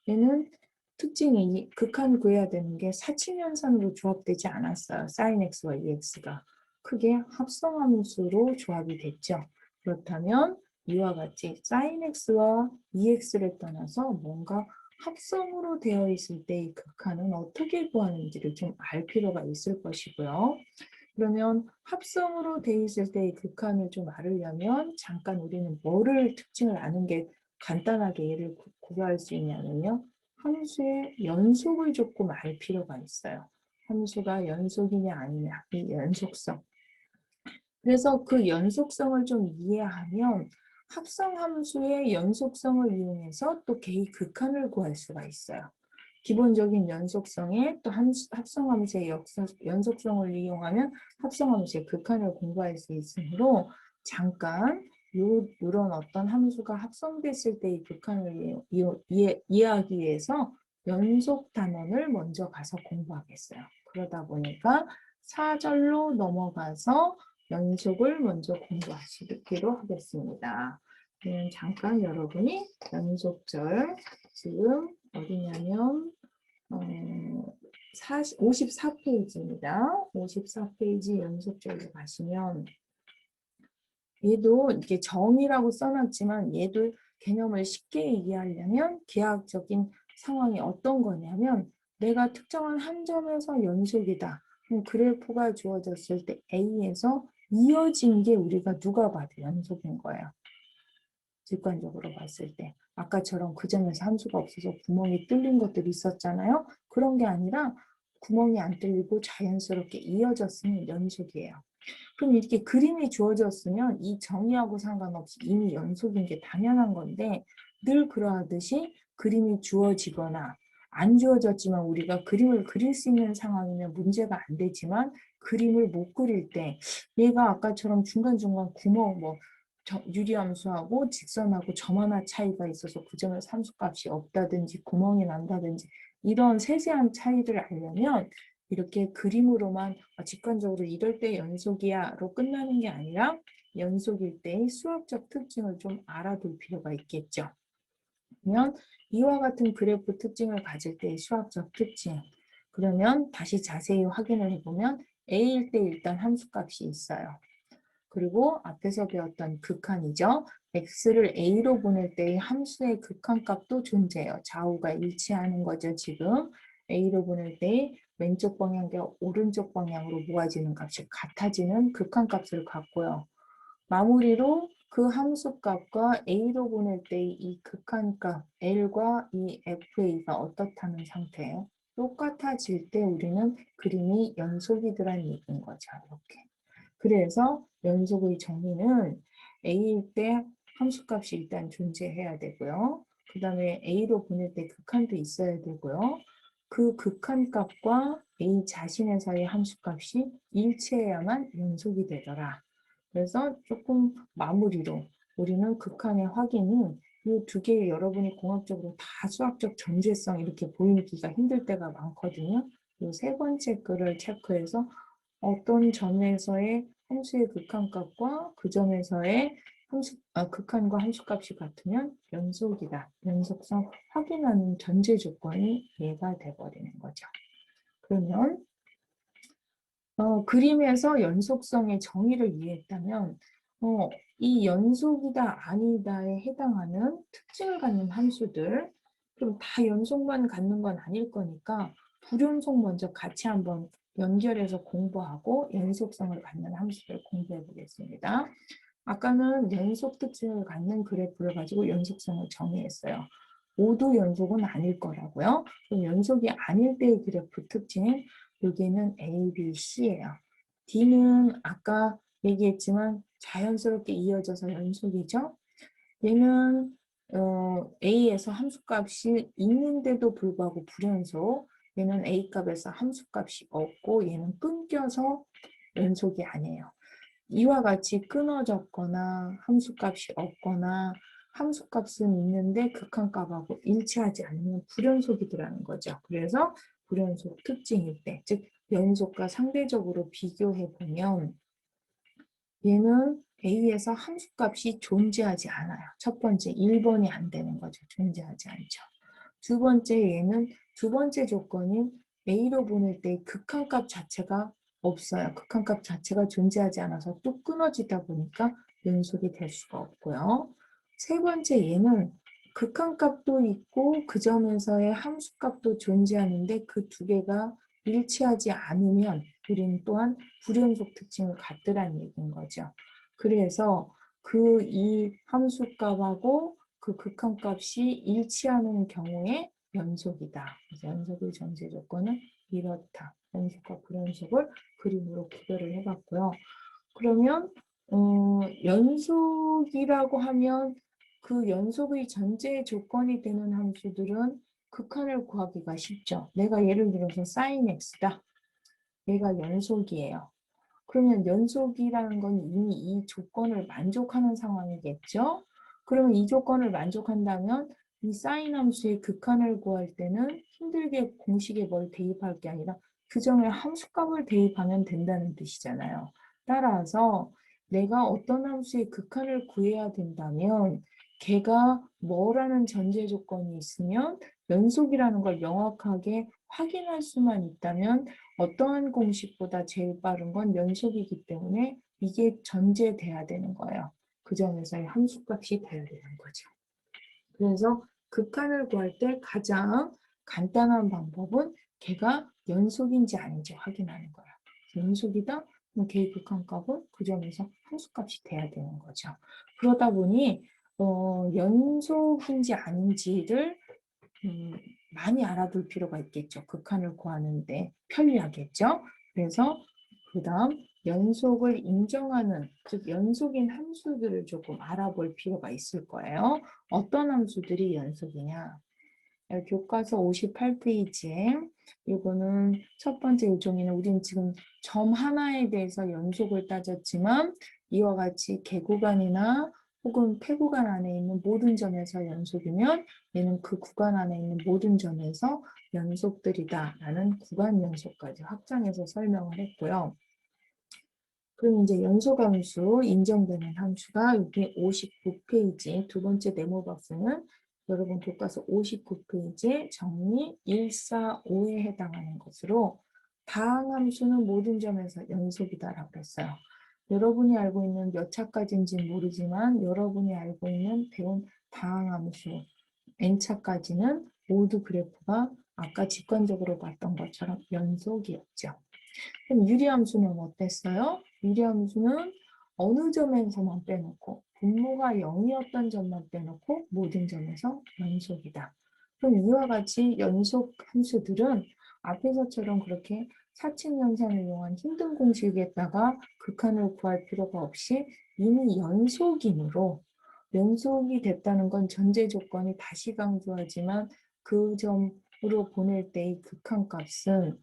얘는 특징이 극한을 구해야 되는 게 사칙연산으로 조합되지 않았어요. sin x와 ex가. 크게 합성함수로 조합이 됐죠. 그렇다면 이와 같이 sin x와 ex를 떠나서 뭔가 합성으로 되어 있을 때의 극한은 어떻게 구하는지를 좀 알 필요가 있을 것이고요. 그러면 합성으로 돼 있을 때의 극한을 좀 알으려면 잠깐 우리는 뭐를 특징을 아는 게 간단하게 얘를 구별할 수 있냐면요. 함수의 연속을 조금 알 필요가 있어요. 함수가 연속이냐 아니냐, 이 연속성. 그래서 그 연속성을 좀 이해하면 합성함수의 연속성을 이용해서 또 걔의 극한을 구할 수가 있어요. 기본적인 연속성에 또 합성함수의 연속성을 이용하면 합성함수의 극한을 공부할 수 있으므로 잠깐 이런 어떤 함수가 합성됐을 때의 극한을 이해하기 위해서 연속 단원을 먼저 가서 공부하겠어요. 그러다 보니까 4절로 넘어가서 연속을 먼저 공부하시기로 하겠습니다. 잠깐 여러분이 연속절 지금 어디냐면 54페이지입니다. 54페이지 연속절로 가시면 얘도 이렇게 정의라고 써놨지만 얘도 개념을 쉽게 얘기하려면 계약적인 상황이 어떤 거냐면 내가 특정한 한 점에서 연속이다. 그럼 그래프가 주어졌을 때 A에서 이어진 게 우리가 누가 봐도 연속인 거예요. 직관적으로 봤을 때. 아까처럼 그 점에서 함수가 없어서 구멍이 뚫린 것들이 있었잖아요. 그런 게 아니라 구멍이 안 뚫리고 자연스럽게 이어졌으면 연속이에요. 그럼 이렇게 그림이 주어졌으면 이 정의하고 상관없이 이미 연속인 게 당연한 건데 늘 그러하듯이 그림이 주어지거나 안 주어졌지만 우리가 그림을 그릴 수 있는 상황이면 문제가 안 되지만 그림을 못 그릴 때 얘가 아까처럼 중간중간 구멍 유리함수하고 직선하고 점 하나 차이가 있어서 그 점에 함수값이 없다든지 구멍이 난다든지 이런 세세한 차이를 알려면 이렇게 그림으로만 직관적으로 이럴 때 연속이야로 끝나는 게 아니라 연속일 때의 수학적 특징을 좀 알아둘 필요가 있겠죠. 그러면 이와 같은 그래프 특징을 가질 때의 수학적 특징. 그러면 다시 자세히 확인을 해보면 A일 때 일단 함수값이 있어요. 그리고 앞에서 배웠던 극한이죠. x를 a로 보낼 때의 함수의 극한값도 존재해요. 좌우가 일치하는 거죠. 지금 a로 보낼 때 왼쪽 방향과 오른쪽 방향으로 모아지는 값이 같아지는 극한값을 갖고요. 마무리로 그 함수값과 a로 보낼 때의 이 극한값 l과 이 fa가 어떻다는 상태예요. 똑같아질 때 우리는 그림이 연속이더란 얘기인 거죠. 이렇게. 그래서 연속의 정의는 A일 때 함수값이 일단 존재해야 되고요. 그 다음에 A로 보낼 때 극한도 있어야 되고요. 그 극한값과 A 자신의 사이의 함수값이 일치해야만 연속이 되더라. 그래서 조금 마무리로 우리는 극한의 확인이 이 두 개 여러분이 공학적으로 다 수학적 전제성 이렇게 보이기가 힘들 때가 많거든요. 이 세 번째 글을 체크해서 어떤 점에서의 함수의 극한값과 그 점에서의 극한과 함수값이 같으면 연속이다. 연속성 확인하는 전제 조건이 얘가 돼버리는 거죠. 그러면 그림에서 연속성의 정의를 이해했다면 이 연속이다 아니다에 해당하는 특징을 갖는 함수들 그럼 다 연속만 갖는 건 아닐 거니까 불연속 먼저 같이 한번 연결해서 공부하고 연속성을 갖는 함수를 공부해 보겠습니다. 아까는 연속 특징을 갖는 그래프를 가지고 연속성을 정의했어요. 모두 연속은 아닐 거라고요. 그럼 연속이 아닐 때의 그래프 특징은 여기는 A, B, C예요. D는 아까 얘기했지만 자연스럽게 이어져서 연속이죠. 얘는 A에서 함수값이 있는데도 불구하고 불연속. 얘는 A값에서 함수값이 없고 얘는 끊겨서 연속이 아니에요. 이와 같이 끊어졌거나 함수값이 없거나 함수값은 있는데 극한값하고 일치하지 않으면 불연속이더라는 거죠. 그래서 불연속 특징일 때, 즉 연속과 상대적으로 비교해 보면 얘는 A에서 함수값이 존재하지 않아요. 첫 번째 1번이 안 되는 거죠. 존재하지 않죠. 두 번째 얘는 두 번째 조건인 A로 보낼 때 극한값 자체가 없어요. 극한값 자체가 존재하지 않아서 또 끊어지다 보니까 연속이 될 수가 없고요. 세 번째 얘는 극한값도 있고 그 점에서의 함수값도 존재하는데 그 두 개가 일치하지 않으면 우리는 또한 불연속 특징을 갖더라는 얘기인 거죠. 그래서 그 이 함수값하고 그 극한값이 일치하는 경우에 연속이다. 그래서 연속의 전제 조건은 이렇다. 연속과 불연속을 그림으로 구별을 해봤고요. 그러면 연속이라고 하면 그 연속의 전제 조건이 되는 함수들은 극한을 구하기가 쉽죠. 내가 예를 들어서 sin x다. 얘가 연속이에요. 그러면 연속이라는 건 이미 이 조건을 만족하는 상황이겠죠? 그러면 이 조건을 만족한다면 이 사인 함수의 극한을 구할 때는 힘들게 공식에 뭘 대입할 게 아니라 그 점에 함수값을 대입하면 된다는 뜻이잖아요. 따라서 내가 어떤 함수의 극한을 구해야 된다면 걔가 뭐라는 전제 조건이 있으면 연속이라는 걸 명확하게 확인할 수만 있다면 어떠한 공식보다 제일 빠른 건 연속이기 때문에 이게 전제돼야 되는 거예요. 그 점에서의 함수값이 돼야 되는 거죠. 그래서 극한을 구할 때 가장 간단한 방법은 걔가 연속인지 아닌지 확인하는 거야. 연속이다? 그럼 걔의 극한값은 그 점에서 함수값이 돼야 되는 거죠. 그러다 보니 연속인지 아닌지를 많이 알아둘 필요가 있겠죠. 극한을 구하는데 편리하겠죠. 그래서 그 다음 연속을 인정하는, 즉 연속인 함수들을 조금 알아볼 필요가 있을 거예요. 어떤 함수들이 연속이냐. 교과서 58페이지에 이거는 첫 번째 요정에는 우리는 지금 점 하나에 대해서 연속을 따졌지만 이와 같이 개구간이나 혹은 폐구간 안에 있는 모든 점에서 연속이면 얘는 그 구간 안에 있는 모든 점에서 연속들이다 라는 구간 연속까지 확장해서 설명을 했고요. 그럼 이제 연소함수 인정되는 함수가 여기 59페이지 두 번째 네모박스는 여러분 교과서 59페이지에 정리 145에 해당하는 것으로 다항함수는 모든 점에서 연속이다라고 했어요. 여러분이 알고 있는 몇 차까지인지는 모르지만 여러분이 알고 있는 배운 다항함수 n차까지는 모두 그래프가 아까 직관적으로 봤던 것처럼 연속이었죠. 그럼 유리함수는 어땠어요? 유리함수는 어느 점에서만 빼놓고 분모가 0이었던 점만 빼놓고 모든 점에서 연속이다. 그럼 이와 같이 연속 함수들은 앞에서처럼 그렇게 사칙연산을 이용한 힘든 공식에다가 극한을 구할 필요가 없이 이미 연속이므로 연속이 됐다는 건 전제 조건이 다시 강조하지만 그 점으로 보낼 때의 극한값은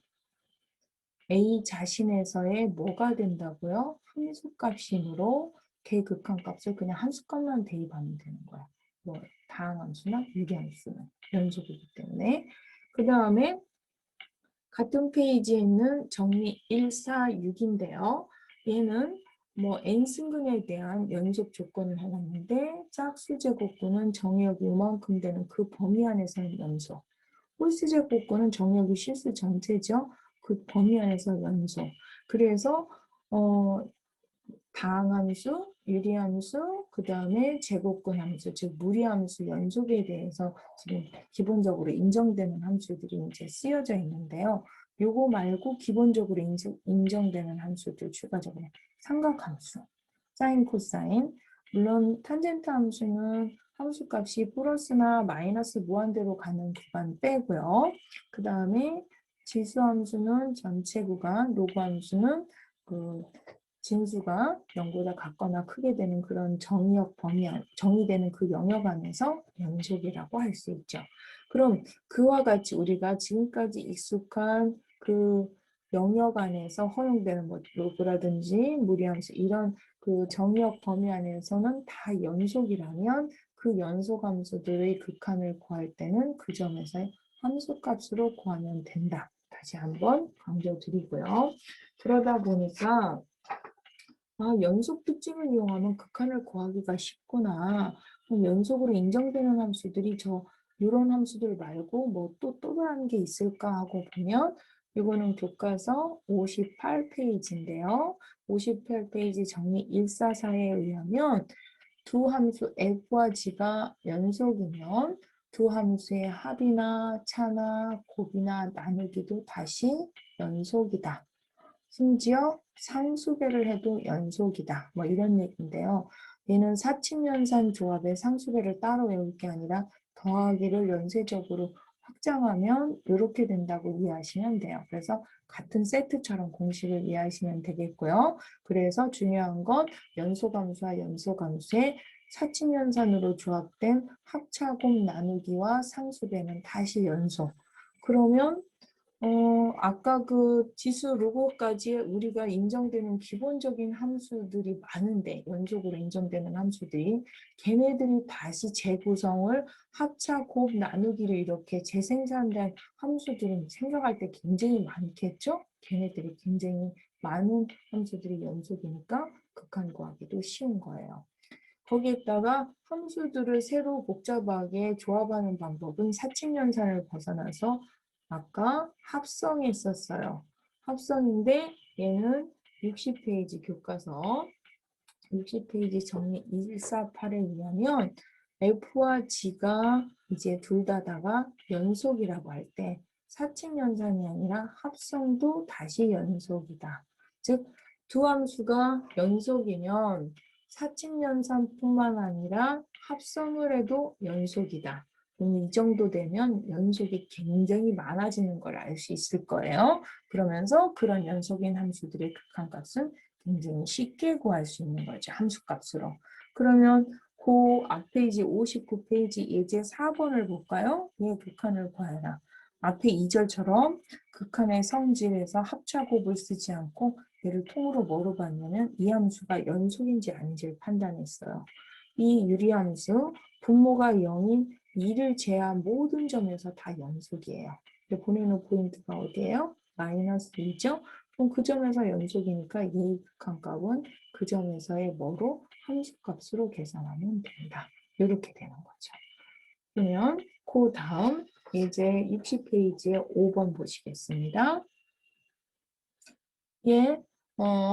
A 자신에서의 뭐가 된다고요? 함수값이므로 걔 극한값을 그냥 함수값만 대입하면 되는 거야. 뭐 다항함수나 유리함수는 연속이기 때문에. 그 다음에 같은 페이지에 있는 정리 146인데요. 얘는 뭐 n승근에 대한 연속 조건을 해놨는데 짝수제곱구는 정의역이 이만큼 되는 그 범위 안에서는 연속. 홀수제곱구는 정의역이 실수 전체죠. 그 범위 안에서 연속. 그래서 다항함수, 유리함수, 그 다음에 제곱근 함수, 즉 무리함수 연속에 대해서 지금 기본적으로 인정되는 함수들이 이제 쓰여져 있는데요. 요거 말고 기본적으로 인정되는 함수들 추가적으로 삼각함수, 사인, 코사인, 물론 탄젠트 함수는 함수값이 플러스나 마이너스 무한대로 가는 구간 빼고요. 그 다음에 지수함수는 전체 구간, 로그함수는 그 진수가 0보다 같거나 크게 되는 그런 정의역 범위, 정의되는 그 영역 안에서 연속이라고 할 수 있죠. 그럼 그와 같이 우리가 지금까지 익숙한 그 영역 안에서 허용되는 뭐 로그라든지 무리함수 이런 그 정의역 범위 안에서는 다 연속이라면 그 연속 함수들의 극한을 구할 때는 그 점에서의 함수값으로 구하면 된다. 다시 한번 강조드리고요. 그러다 보니까 연속 특징을 이용하면 극한을 구하기가 쉽구나. 그럼 연속으로 인정되는 함수들이 이런 함수들 말고 뭐 또 다른 게 있을까 하고 보면 이거는 교과서 58페이지인데요. 58페이지 정리 144에 의하면 두 함수 f와 g가 연속이면 두 함수의 합이나 차나 곱이나 나누기도 다시 연속이다. 심지어 상수배를 해도 연속이다. 뭐 이런 얘기인데요. 얘는 사칙연산 조합의 상수배를 따로 외울 게 아니라 더하기를 연쇄적으로 확장하면 이렇게 된다고 이해하시면 돼요. 그래서 같은 세트처럼 공식을 이해하시면 되겠고요. 그래서 중요한 건 연소함수와 연소함수의 사칙연산으로 조합된 합차곱 나누기와 상수배는 다시 연속. 그러면 아까 그 지수 로고까지 우리가 인정되는 기본적인 함수들이 많은데, 연속으로 인정되는 함수들이, 걔네들이 다시 재구성을 합차, 곱, 나누기를 이렇게 재생산된 함수들은 생각할 때 굉장히 많겠죠? 걔네들이 굉장히 많은 함수들이 연속이니까 극한구하기도 쉬운 거예요. 거기에다가 함수들을 새로 복잡하게 조합하는 방법은 사칙연산을 벗어나서 아까 합성이 있었어요. 합성인데 얘는 60페이지 교과서 60페이지 정리 148에 의하면 F와 G가 이제 둘 다다가 연속이라고 할 때 사칙연산이 아니라 합성도 다시 연속이다. 즉, 두 함수가 연속이면 사칙연산뿐만 아니라 합성을 해도 연속이다. 이 정도 되면 연속이 굉장히 많아지는 걸 알 수 있을 거예요. 그러면서 그런 연속인 함수들의 극한값은 굉장히 쉽게 구할 수 있는 거죠. 함수값으로. 그러면 그 앞페이지 59페이지 예제 4번을 볼까요? 얘 극한을 구하라. 앞에 2절처럼 극한의 성질에서 합차곱을 쓰지 않고 얘를 통으로 뭐로 봤냐면 이 함수가 연속인지 아닌지를 판단했어요. 이 유리함수 분모가 0인 2를 제한 모든 점에서 다 연속이에요. 보내는 포인트가 어디예요? 마이너스 2죠? 그럼 그 점에서 연속이니까 이 극한값은 그 점에서의 뭐로? 함수값으로 계산하면 된다. 이렇게 되는 거죠. 그러면 그 다음 이제 60페이지에 5번 보시겠습니다. 예,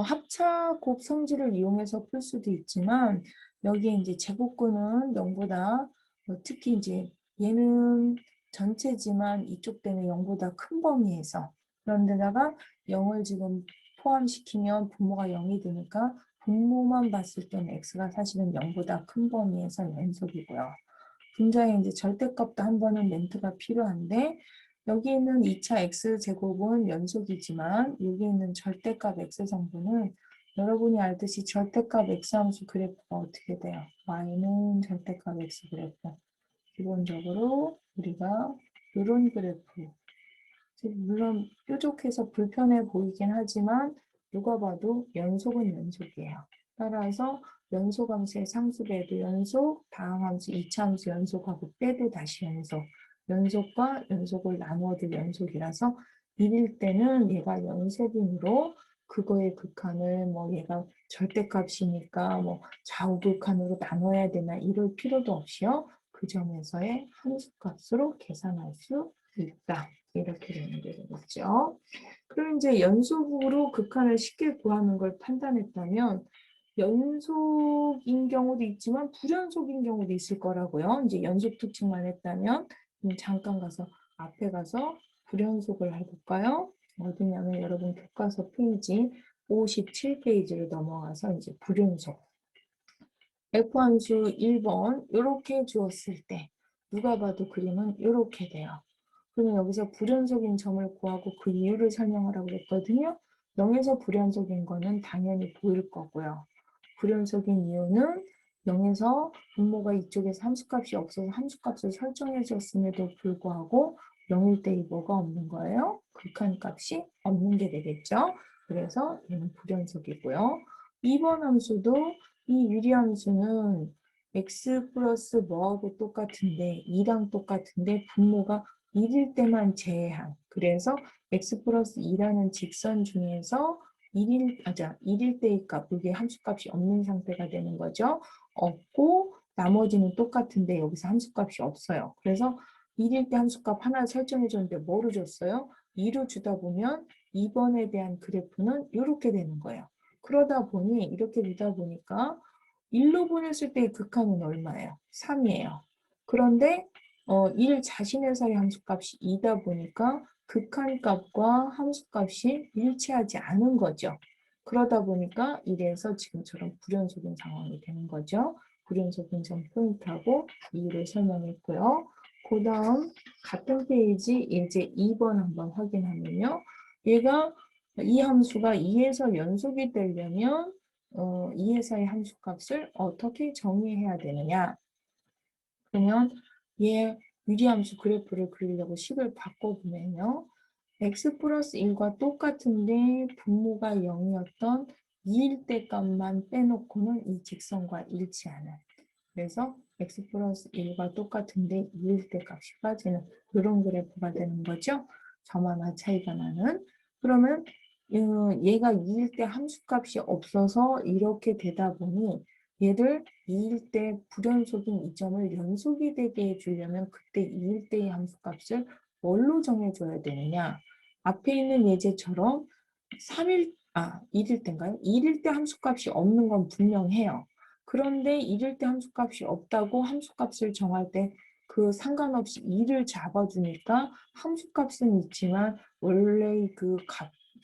합차곱 성질을 이용해서 풀 수도 있지만 여기에 이제 제곱근은 0보다 특히 이제 얘는 전체지만 이쪽 때는 0보다 큰 범위에서 그런데다가 0을 지금 포함시키면 분모가 0이 되니까 분모만 봤을 때는 x가 사실은 0보다 큰 범위에서 연속이고요. 분자의 이제 절대값도 한 번은 멘트가 필요한데 여기 있는 2차 x제곱은 연속이지만 여기 있는 절대값 x성분은 여러분이 알듯이 절대값 x함수 그래프가 어떻게 돼요? y는 절대값 x 그래프. 기본적으로 우리가 이런 그래프. 물론 뾰족해서 불편해 보이긴 하지만 누가 봐도 연속은 연속이에요. 따라서 연속함수의 상수배도 연속, 다항함수, 이차함수 연속하고 빼도 다시 연속. 연속과 연속을 나누어도 연속이라서 1일 때는 얘가 연속이므로 그거의 극한을 뭐 얘가 절대값이니까 뭐 좌우극한으로 나눠야 되나 이럴 필요도 없이요. 그 점에서의 함수값으로 계산할 수 있다. 이렇게 되는 게 되겠죠. 그럼 이제 연속으로 극한을 쉽게 구하는 걸 판단했다면 연속인 경우도 있지만 불연속인 경우도 있을 거라고요. 이제 연속 특징만 했다면 잠깐 가서 앞에 가서 불연속을 해볼까요? 어디냐면 여러분 교과서 페이지 57페이지를 넘어가서 이제 불연속 F함수 1번 이렇게 주었을 때 누가 봐도 그림은 이렇게 돼요. 그러면 여기서 불연속인 점을 구하고 그 이유를 설명하라고 그랬거든요. 0에서 불연속인 거는 당연히 보일 거고요. 불연속인 이유는 0에서 분모가 이쪽에서 함수값이 없어서 함수값을 설정해 줬음에도 불구하고 0일 때 이 뭐가 없는 거예요? 극한값이 없는 게 되겠죠. 그래서 얘는 불연속이고요. 2번 함수도 이 유리함수는 x 플러스 뭐하고 똑같은데 2랑 똑같은데 분모가 1일 때만 제한. 그래서 x 플러스 2라는 직선 중에서 1일 때의 값, 이게 함수값이 없는 상태가 되는 거죠. 없고 나머지는 똑같은데 여기서 함수값이 없어요. 그래서 1일 때 함수값 하나 설정해 줬는데 뭐로 줬어요? 2로 주다 보면 2번에 대한 그래프는 이렇게 되는 거예요. 그러다 보니 이렇게 되다 보니까 1로 보냈을 때의 극한은 얼마예요? 3이에요. 그런데 1 자신에서의 함수값이 2다 보니까 극한값과 함수값이 일치하지 않은 거죠. 그러다 보니까 1에서 지금처럼 불연속인 상황이 되는 거죠. 불연속인 점 포인트하고 이유를 설명했고요. 그 다음 같은 페이지 예제 2번 한번 확인하면요. 얘가 이 함수가 2에서 연속이 되려면 2에서의 함수값을 어떻게 정의해야 되느냐. 그러면 얘 유리함수 그래프를 그리려고 식을 바꿔보면요. x 플러스 1과 똑같은데 분모가 0이었던 2일 때 값만 빼놓고는 이 직선과 일치하는. 그래서 x 플러스 1과 똑같은데 2일 때 값이 빠지는 이런 그래프가 되는 거죠. 저마다 차이가 나는. 그러면 얘가 2일 때 함수값이 없어서 이렇게 되다 보니 얘를 2일 때 불연속인 이 점을 연속이 되게 해주려면 그때 2일 때의 함수값을 뭘로 정해줘야 되느냐. 앞에 있는 예제처럼 1일 때인가요? 1일 때 함수값이 없는 건 분명해요. 그런데 1일 때 함수값이 없다고 함수값을 정할 때 그 상관없이 2를 잡아주니까 함수값은 있지만 원래 그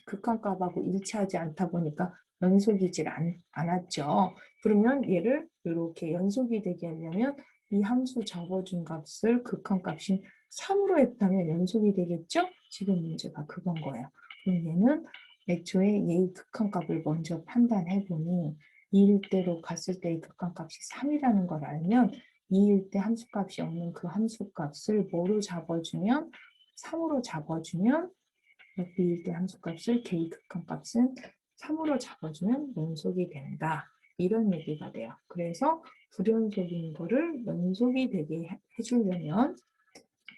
극한값하고 일치하지 않다 보니까 연속이질 않았죠. 그러면 얘를 이렇게 연속이 되게 하려면 이 함수 적어준 값을 극한값인 3으로 했다면 연속이 되겠죠? 지금 문제가 그건 거예요. 그럼 얘는 애초에 얘의 극한값을 먼저 판단해 보니 2일 때로 갔을 때의 극한값이 3이라는 걸 알면 2일 때 함수값이 없는 그 함수값을 뭐로 잡아주면 3으로 잡아주면 2일 때 함수값을 K 극한값은 3으로 잡아주면 연속이 된다. 이런 얘기가 돼요. 그래서 불연속인 거를 연속이 되게 해주려면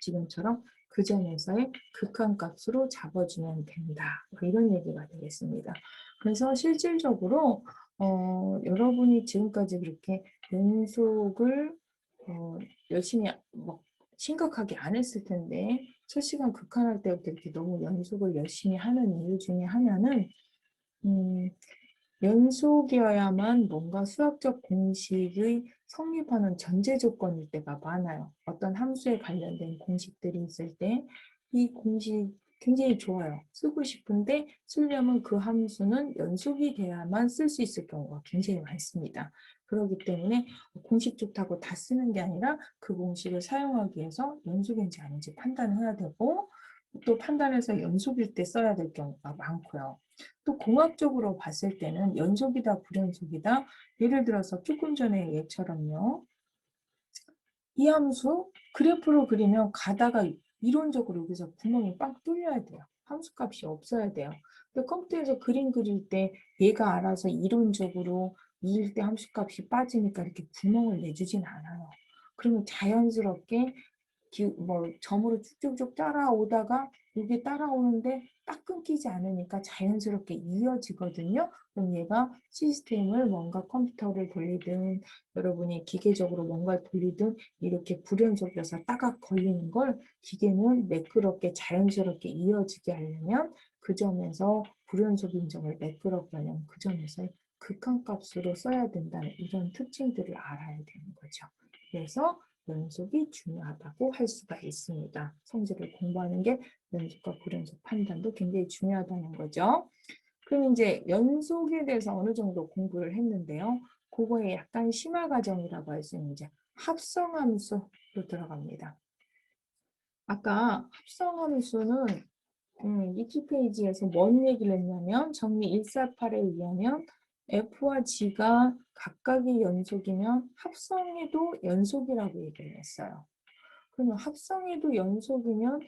지금처럼 그 점에서의 극한값으로 잡아주면 된다. 이런 얘기가 되겠습니다. 그래서 실질적으로 여러분이 지금까지 그렇게 연속을 열심히 심각하게 안 했을 텐데 첫 시간 극한할 때부터 이렇게 너무 연속을 열심히 하는 이유 중에 하나는 연속이어야만 뭔가 수학적 공식의 성립하는 전제 조건일 때가 많아요. 어떤 함수에 관련된 공식들이 있을 때 이 공식 굉장히 좋아요. 쓰고 싶은데 쓰려면 그 함수는 연속이 돼야만 쓸 수 있을 경우가 굉장히 많습니다. 그렇기 때문에 공식 좋다고 다 쓰는 게 아니라 그 공식을 사용하기 위해서 연속인지 아닌지 판단해야 되고 또 판단해서 연속일 때 써야 될 경우가 많고요. 또 공학적으로 봤을 때는 연속이다, 불연속이다. 예를 들어서 조금 전에 얘처럼요. 이 함수 그래프로 그리면 가다가 이론적으로 여기서 구멍이 빵 뚫려야 돼요. 함수값이 없어야 돼요. 근데 컴퓨터에서 그림 그릴 때 얘가 알아서 이론적으로 이일 때 함수값이 빠지니까 이렇게 구멍을 내주진 않아요. 그러면 자연스럽게 점으로 쭉쭉쭉 따라오다가 이게 따라오는데 딱 끊기지 않으니까 자연스럽게 이어지거든요. 그럼 얘가 시스템을 뭔가 컴퓨터를 돌리든 여러분이 기계적으로 뭔가를 돌리든 이렇게 불연속이어서 따각 걸리는 걸 기계는 매끄럽게 자연스럽게 이어지게 하려면 그 점에서 불연속 인정을 매끄럽게 하려면 그 점에서 극한값으로 써야 된다는 이런 특징들을 알아야 되는 거죠. 그래서 연속이 중요하다고 할 수가 있습니다. 성질을 공부하는 게 연속과 불연속 판단도 굉장히 중요하다는 거죠. 그럼 이제 연속에 대해서 어느 정도 공부를 했는데요. 그거에 약간 심화 과정이라고 할 수 있는 이제 합성함수로 들어갑니다. 아까 합성함수는 위키페이지에서 뭔 얘기를 했냐면 정리 148에 의하면 F와 G가 각각이 연속이면 합성해도 연속이라고 얘기를 했어요. 그러면 합성해도 연속이면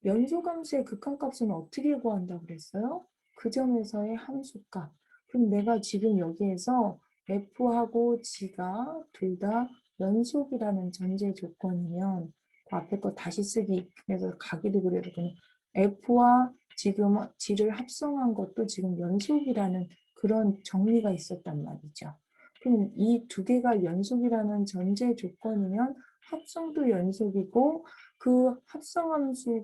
연속함수의 극한값은 어떻게 구한다고 그랬어요? 그 점에서의 함수값. 그럼 내가 지금 여기에서 F하고 G가 둘 다 연속이라는 전제 조건이면 그 앞에 거 다시 쓰기 그래서 가기도 그래도 그냥 F와 지금 G를 합성한 것도 지금 연속이라는 그런 정리가 있었단 말이죠. 그럼 이 두 개가 연속이라는 전제 조건이면 합성도 연속이고 그 합성함수의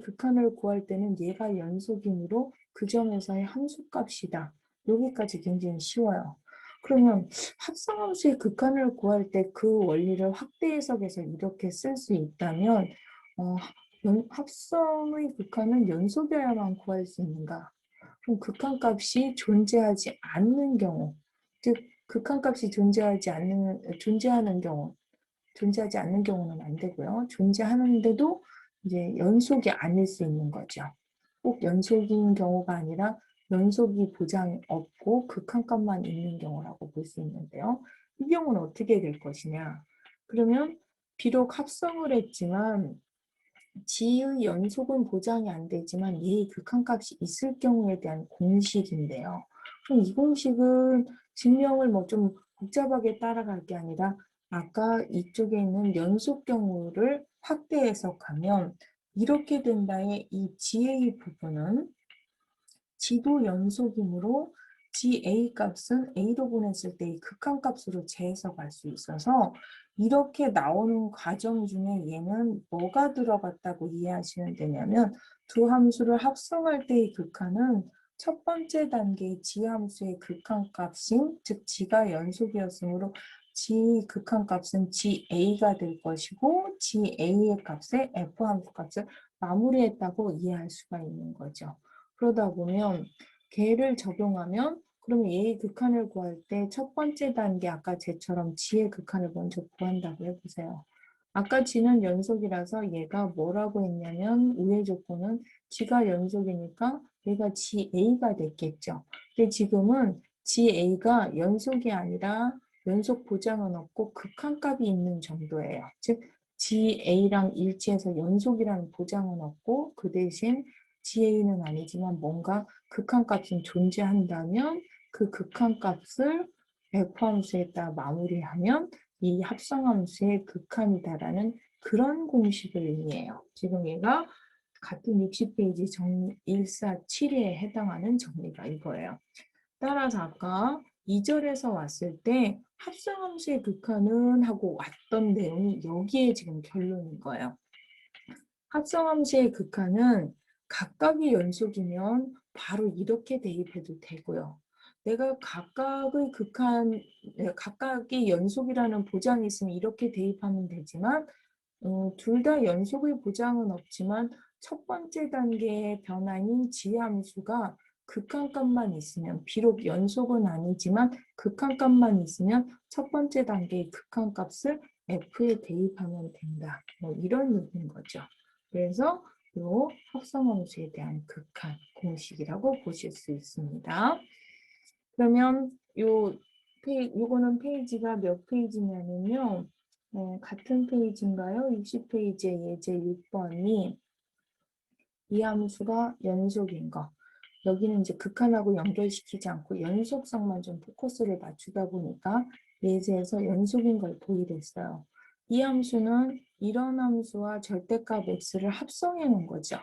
극한을 구할 때는 얘가 연속이므로 그 점에서의 함수값이다. 여기까지 굉장히 쉬워요. 그러면 합성함수의 극한을 구할 때 그 원리를 확대 해석해서 이렇게 쓸 수 있다면 합성의 극한은 연속이어야만 구할 수 있는가? 그럼 극한값이 존재하지 않는 경우, 즉 극한값이 존재하지 않는 경우는 안 되고요. 존재하는데도 이제 연속이 아닐 수 있는 거죠. 꼭 연속인 경우가 아니라 연속이 보장 없고 극한값만 있는 경우라고 볼 수 있는데요. 이 경우는 어떻게 될 것이냐? 그러면 비록 합성을 했지만 g의 연속은 보장이 안 되지만 얘의 극한값이 있을 경우에 대한 공식인데요. 그럼 이 공식은 증명을 뭐 좀 복잡하게 따라갈 게 아니라 아까 이쪽에 있는 연속 경우를 확대 해석하면 이렇게 된다의 이 g의 부분은 g도 연속이므로 GA 값은 A로 보냈을 때 이 극한값으로 재해석할 수 있어서 이렇게 나오는 과정 중에 얘는 뭐가 들어갔다고 이해하시면 되냐면 두 함수를 합성할 때의 극한은 첫 번째 단계의 G 함수의 극한값인 즉 G가 연속이었으므로 G 극한값은 GA가 될 것이고 GA의 값에 F 함수 값을 마무리했다고 이해할 수가 있는 거죠. 그러다 보면 걔를 적용하면 그러면 얘의 극한을 구할 때 첫 번째 단계 아까 쟤처럼 g의 극한을 먼저 구한다고 해보세요. 아까 g는 연속이라서 얘가 뭐라고 했냐면 우회 조건은 g가 연속이니까 얘가 ga가 됐겠죠. 근데 지금은 ga가 연속이 아니라 연속 보장은 없고 극한값이 있는 정도예요. 즉 ga랑 일치해서 연속이라는 보장은 없고 그 대신 GA는 아니지만 뭔가 극한값은 존재한다면 그 극한값을 F함수에다 마무리하면 이 합성함수의 극한이다라는 그런 공식을 의미해요. 지금 얘가 같은 60페이지 정리 147에 해당하는 정리가 이거예요. 따라서 아까 2절에서 왔을 때 합성함수의 극한은 하고 왔던 내용이 여기에 지금 결론인 거예요. 합성함수의 극한은 각각이 연속이면 바로 이렇게 대입해도 되고요. 내가 각각의 극한, 각각이 연속이라는 보장이 있으면 이렇게 대입하면 되지만 둘 다 연속의 보장은 없지만 첫 번째 단계의 변화인 지함수가 극한값만 있으면 비록 연속은 아니지만 극한값만 있으면 첫 번째 단계의 극한값을 F에 대입하면 된다. 뭐 이런 얘기인 거죠. 그래서 이 합성함수에 대한 극한 공식이라고 보실 수 있습니다. 그러면 요거는 페이지가 몇 페이지냐면요. 같은 페이지인가요? 60페이지의 예제 6번이 이 함수가 연속인 거. 여기는 이제 극한하고 연결시키지 않고 연속성만 좀 포커스를 맞추다 보니까 예제에서 연속인 걸 보이게 했어요. 이 함수는 이런 함수와 절대값 x를 합성해 놓은 거죠.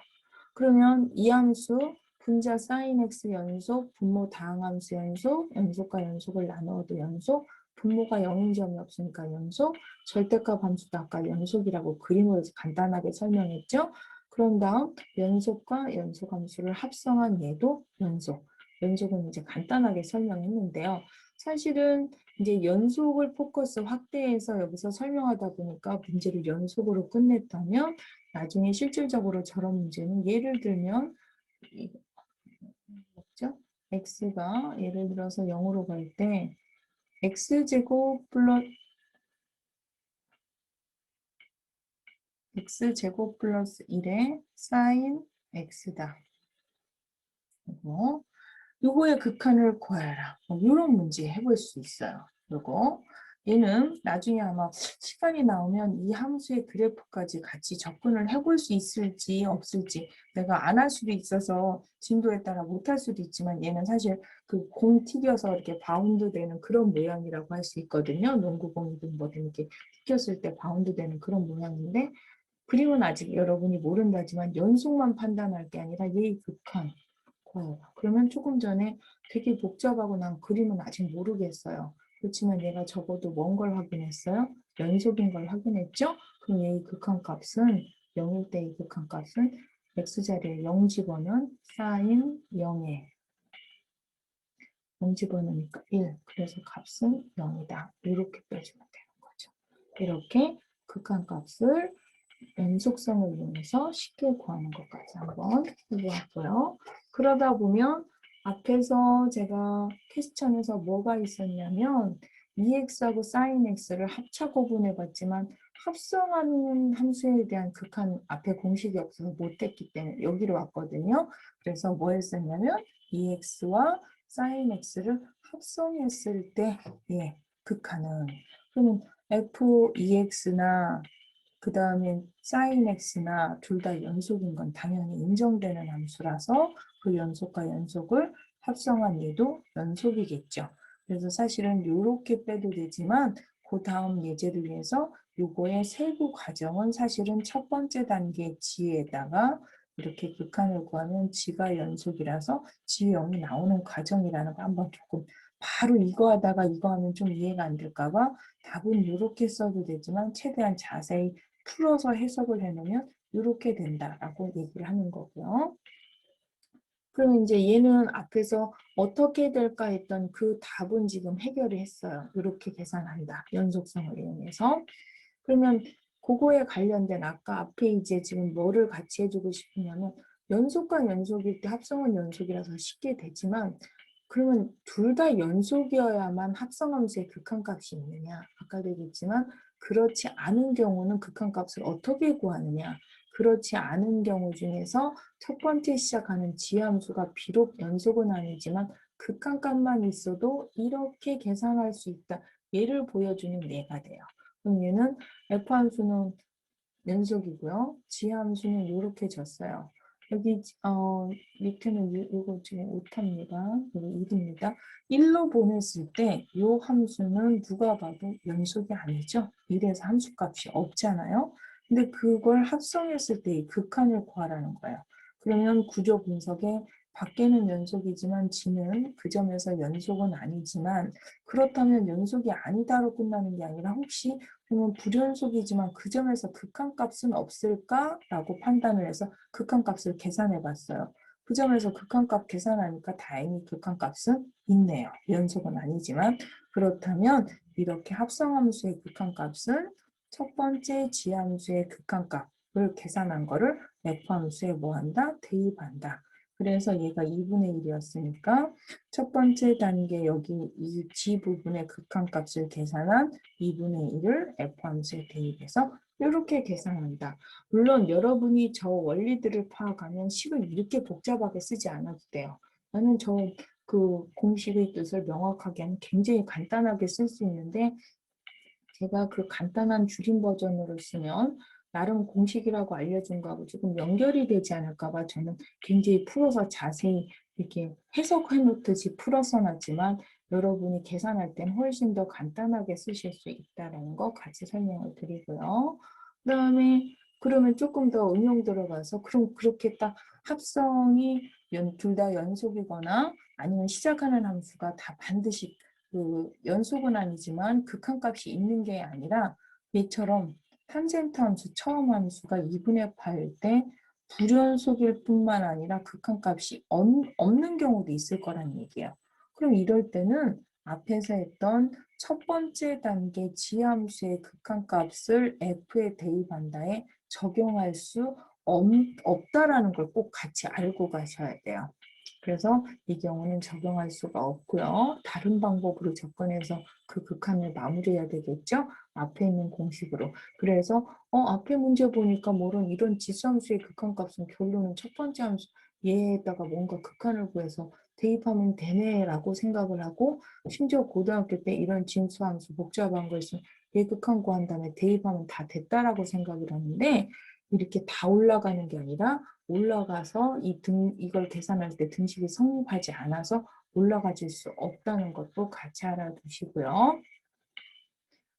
그러면 이 함수 분자 sin x 연속, 분모 다항함수 연속, 연속과 연속을 나누어도 연속, 분모가 0인 점이 없으니까 연속, 절대값 함수도 아까 연속이라고 그림으로 간단하게 설명했죠. 그런 다음 연속과 연속함수를 합성한 얘도 연속. 연속은 이제 간단하게 설명했는데요. 사실은 이제 연속을 포커스 확대해서 여기서 설명하다 보니까 문제를 연속으로 끝냈다면 나중에 실질적으로 저런 문제는 예를 들면 뭐죠? x가 예를 들어서 0으로 갈 때 x제곱 플러스 1의 sin x다. 그리고 요거의 극한을 구하라. 뭐 이런 문제 해볼 수 있어요. 그리고 얘는 나중에 아마 시간이 나오면 이 함수의 그래프까지 같이 접근을 해볼 수 있을지 없을지 내가 안 할 수도 있어서 진도에 따라 못 할 수도 있지만 얘는 사실 그 공 튀겨서 이렇게 바운드 되는 그런 모양이라고 할 수 있거든요. 농구공이든 뭐든 이렇게 튀겼을 때 바운드 되는 그런 모양인데 그림은 아직 여러분이 모른다지만 연속만 판단할 게 아니라 얘의 극한 그러면 조금 전에 되게 복잡하고 난 그림은 아직 모르겠어요. 그렇지만 얘가 적어도 뭔 걸 확인했어요? 연속인 걸 확인했죠? 그럼 얘의 극한값은 0일 때의 극한값은 x자리에 0 집어넣은 sin 0에 0 집어넣으니까 1. 그래서 값은 0이다. 이렇게 빼주면 되는 거죠. 이렇게 극한값을 연속성을 이용해서 쉽게 구하는 것까지 한번 해보았고요. 그러다 보면 앞에서 제가 퀘스천에서 뭐가 있었냐면 EX하고 sin X를 합차 구분해 봤지만 합성하는 함수에 대한 극한 앞에 공식이 없어서 못했기 때문에 여기로 왔거든요. 그래서 뭐 했었냐면 EX와 sin X를 합성했을 때 극한은 그러면 FEX나 그 다음에 sin x나 둘 다 연속인 건 당연히 인정되는 함수라서 그 연속과 연속을 합성한 얘도 연속이겠죠. 그래서 사실은 이렇게 빼도 되지만 그 다음 예제를 위해서 요거의 세부 과정은 사실은 첫 번째 단계 지에다가 이렇게 극한을 구하면 지가 연속이라서 지0이 나오는 과정이라는 거 한번 조금 바로 이거 하다가 이거 하면 좀 이해가 안 될까 봐 답은 이렇게 써도 되지만 최대한 자세히 풀어서 해석을 해놓으면 이렇게 된다라고 얘기를 하는 거고요. 그러면 이제 얘는 앞에서 어떻게 될까 했던 그 답은 지금 해결을 했어요. 이렇게 계산한다. 연속성을 이용해서. 그러면 그거에 관련된 아까 앞에 이제 지금 뭐를 같이 해주고 싶으냐면 연속과 연속일 때 합성은 연속이라서 쉽게 되지만 그러면 둘 다 연속이어야만 합성함수의 극한값이 있느냐? 아까도 얘기했지만 그렇지 않은 경우는 극한값을 어떻게 구하느냐? 그렇지 않은 경우 중에서 첫 번째 시작하는 지함수가 비록 연속은 아니지만 극한값만 있어도 이렇게 계산할 수 있다. 얘를 보여주는 예가 돼요. 그럼 얘는 F함수는 연속이고요. G함수는 이렇게 줬어요. 여기 밑에는 이거 지금 오타입니다. 이거 1입니다. 1로 보냈을 때 이 함수는 누가 봐도 연속이 아니죠. 1에서 함수값이 없잖아요. 근데 그걸 합성했을 때 이 극한을 구하라는 거예요. 그러면 구조 분석에 밖에는 연속이지만 G는 그 점에서 연속은 아니지만 그렇다면 연속이 아니다로 끝나는 게 아니라 혹시 그러면 불연속이지만 그 점에서 극한값은 없을까라고 판단을 해서 극한값을 계산해 봤어요. 그 점에서 극한값 계산하니까 다행히 극한값은 있네요. 연속은 아니지만 그렇다면 이렇게 합성함수의 극한값은 첫 번째 지함수의 극한값을 계산한 거를 F함수에 뭐 한다? 대입한다. 그래서 얘가 2분의 1이었으니까 첫 번째 단계 여기 이 G 부분의 극한값을 계산한 2분의 1을 F함수에 대입해서 이렇게 계산한다. 물론 여러분이 저 원리들을 파악하면 식을 이렇게 복잡하게 쓰지 않아도 돼요. 나는 저 그 공식의 뜻을 명확하게 하면 굉장히 간단하게 쓸 수 있는데 제가 그 간단한 줄임 버전으로 쓰면 나름 공식이라고 알려준 거하고 조금 연결이 되지 않을까 봐 저는 굉장히 풀어서 자세히 이렇게 해석해 놓듯이 풀어서 놨지만 여러분이 계산할 땐 훨씬 더 간단하게 쓰실 수 있다는 거 같이 설명을 드리고요. 그다음에 그러면 조금 더 응용 들어가서 그럼 그렇게 딱 합성이 둘 다 연속이거나 아니면 시작하는 함수가 다 반드시 그 연속은 아니지만 극한값이 있는 게 아니라 얘처럼 탄젠트 함수 처음 함수가 2분의 8일 때 불연속일 뿐만 아니라 극한값이 없는 경우도 있을 거란 얘기예요. 그럼 이럴 때는 앞에서 했던 첫 번째 단계 지함수의 극한값을 F에 대입한다에 적용할 수 없다라는 걸 꼭 같이 알고 가셔야 돼요. 그래서 이 경우는 적용할 수가 없고요. 다른 방법으로 접근해서 그 극한을 마무리해야 되겠죠? 앞에 있는 공식으로. 그래서 앞에 문제 보니까 뭐런 이런 지수함수의 극한값은 결론은 첫 번째 함수 얘에다가 뭔가 극한을 구해서 대입하면 되네라고 생각을 하고 심지어 고등학교 때 이런 진수함수 복잡한 거 있으면 얘 극한 구한 다음에 대입하면 다 됐다라고 생각을 하는데 이렇게 다 올라가는 게 아니라 올라가서 이걸 계산할 때 등식이 성립하지 않아서 올라가질 수 없다는 것도 같이 알아두시고요.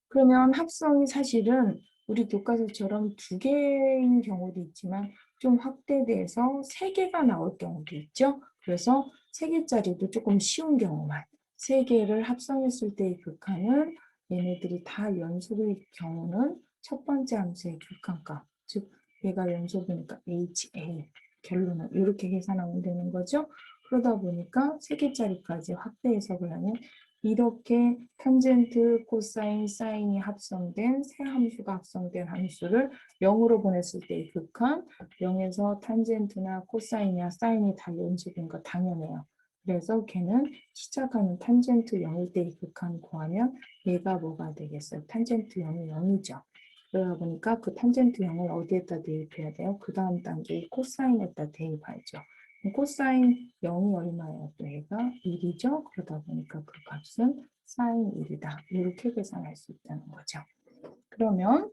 그러면 합성이 사실은 우리 교과서처럼 두 개인 경우도 있지만 좀 확대돼서 세 개가 나올 경우도 있죠. 그래서 세 개짜리도 조금 쉬운 경우만 세 개를 합성했을 때의 극한은 얘네들이 다 연속일 경우는 첫 번째 함수의 극한값, 즉 얘가 연속이니까 HA 결론은 이렇게 계산하면 되는 거죠. 그러다 보니까 세 개짜리까지 확대 해석을 하면 이렇게 탄젠트, 코사인, 사인이 합성된 세 함수가 합성된 함수를 0으로 보냈을 때의 극한 0에서 탄젠트나 코사인이나 사인이 다 연속인 거 당연해요. 그래서 걔는 시작하는 탄젠트 0일 때의 극한 구하면 얘가 뭐가 되겠어요? 탄젠트 0이 0이죠. 그러다 보니까 그 탄젠트 0을 어디에다 대입해야 돼요? 그 다음 단계의 코사인에다 대입하죠. 코사인 0이 얼마예요? 또 얘가 1이죠? 그러다 보니까 그 값은 사인 1이다. 이렇게 계산할 수 있다는 거죠. 그러면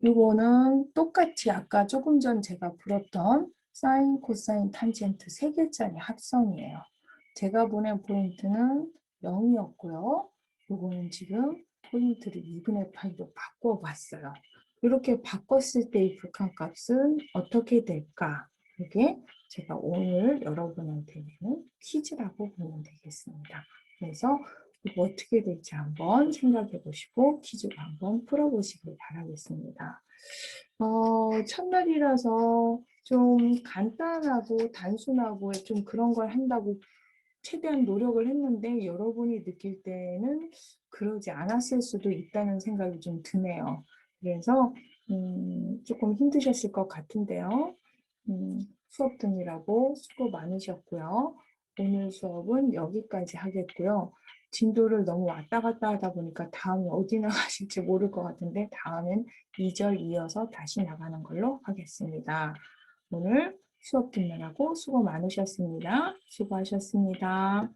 이거는 똑같이 아까 조금 전 제가 풀었던 사인, 코사인, 탄젠트 세 개짜리 합성이에요. 제가 보낸 포인트는 0이었고요. 이거는 지금 포인트를 2분의 8로 바꿔봤어요. 이렇게 바꿨을 때 이 극한값은 어떻게 될까? 이게 제가 오늘 여러분한테 내는 퀴즈라고 보면 되겠습니다. 그래서 이거 어떻게 될지 한번 생각해 보시고 퀴즈로 한번 풀어보시길 바라겠습니다. 첫날이라서 좀 간단하고 단순하고 좀 그런 걸 한다고 최대한 노력을 했는데 여러분이 느낄 때는 그러지 않았을 수도 있다는 생각이 좀 드네요. 그래서 조금 힘드셨을 것 같은데요. 수업 듣느라고 수고 많으셨고요. 오늘 수업은 여기까지 하겠고요. 진도를 너무 왔다 갔다 하다 보니까 다음이 어디 나가실지 모를 것 같은데 다음엔 2절 이어서 다시 나가는 걸로 하겠습니다. 오늘 수업 듣느라고 수고 많으셨습니다. 수고하셨습니다.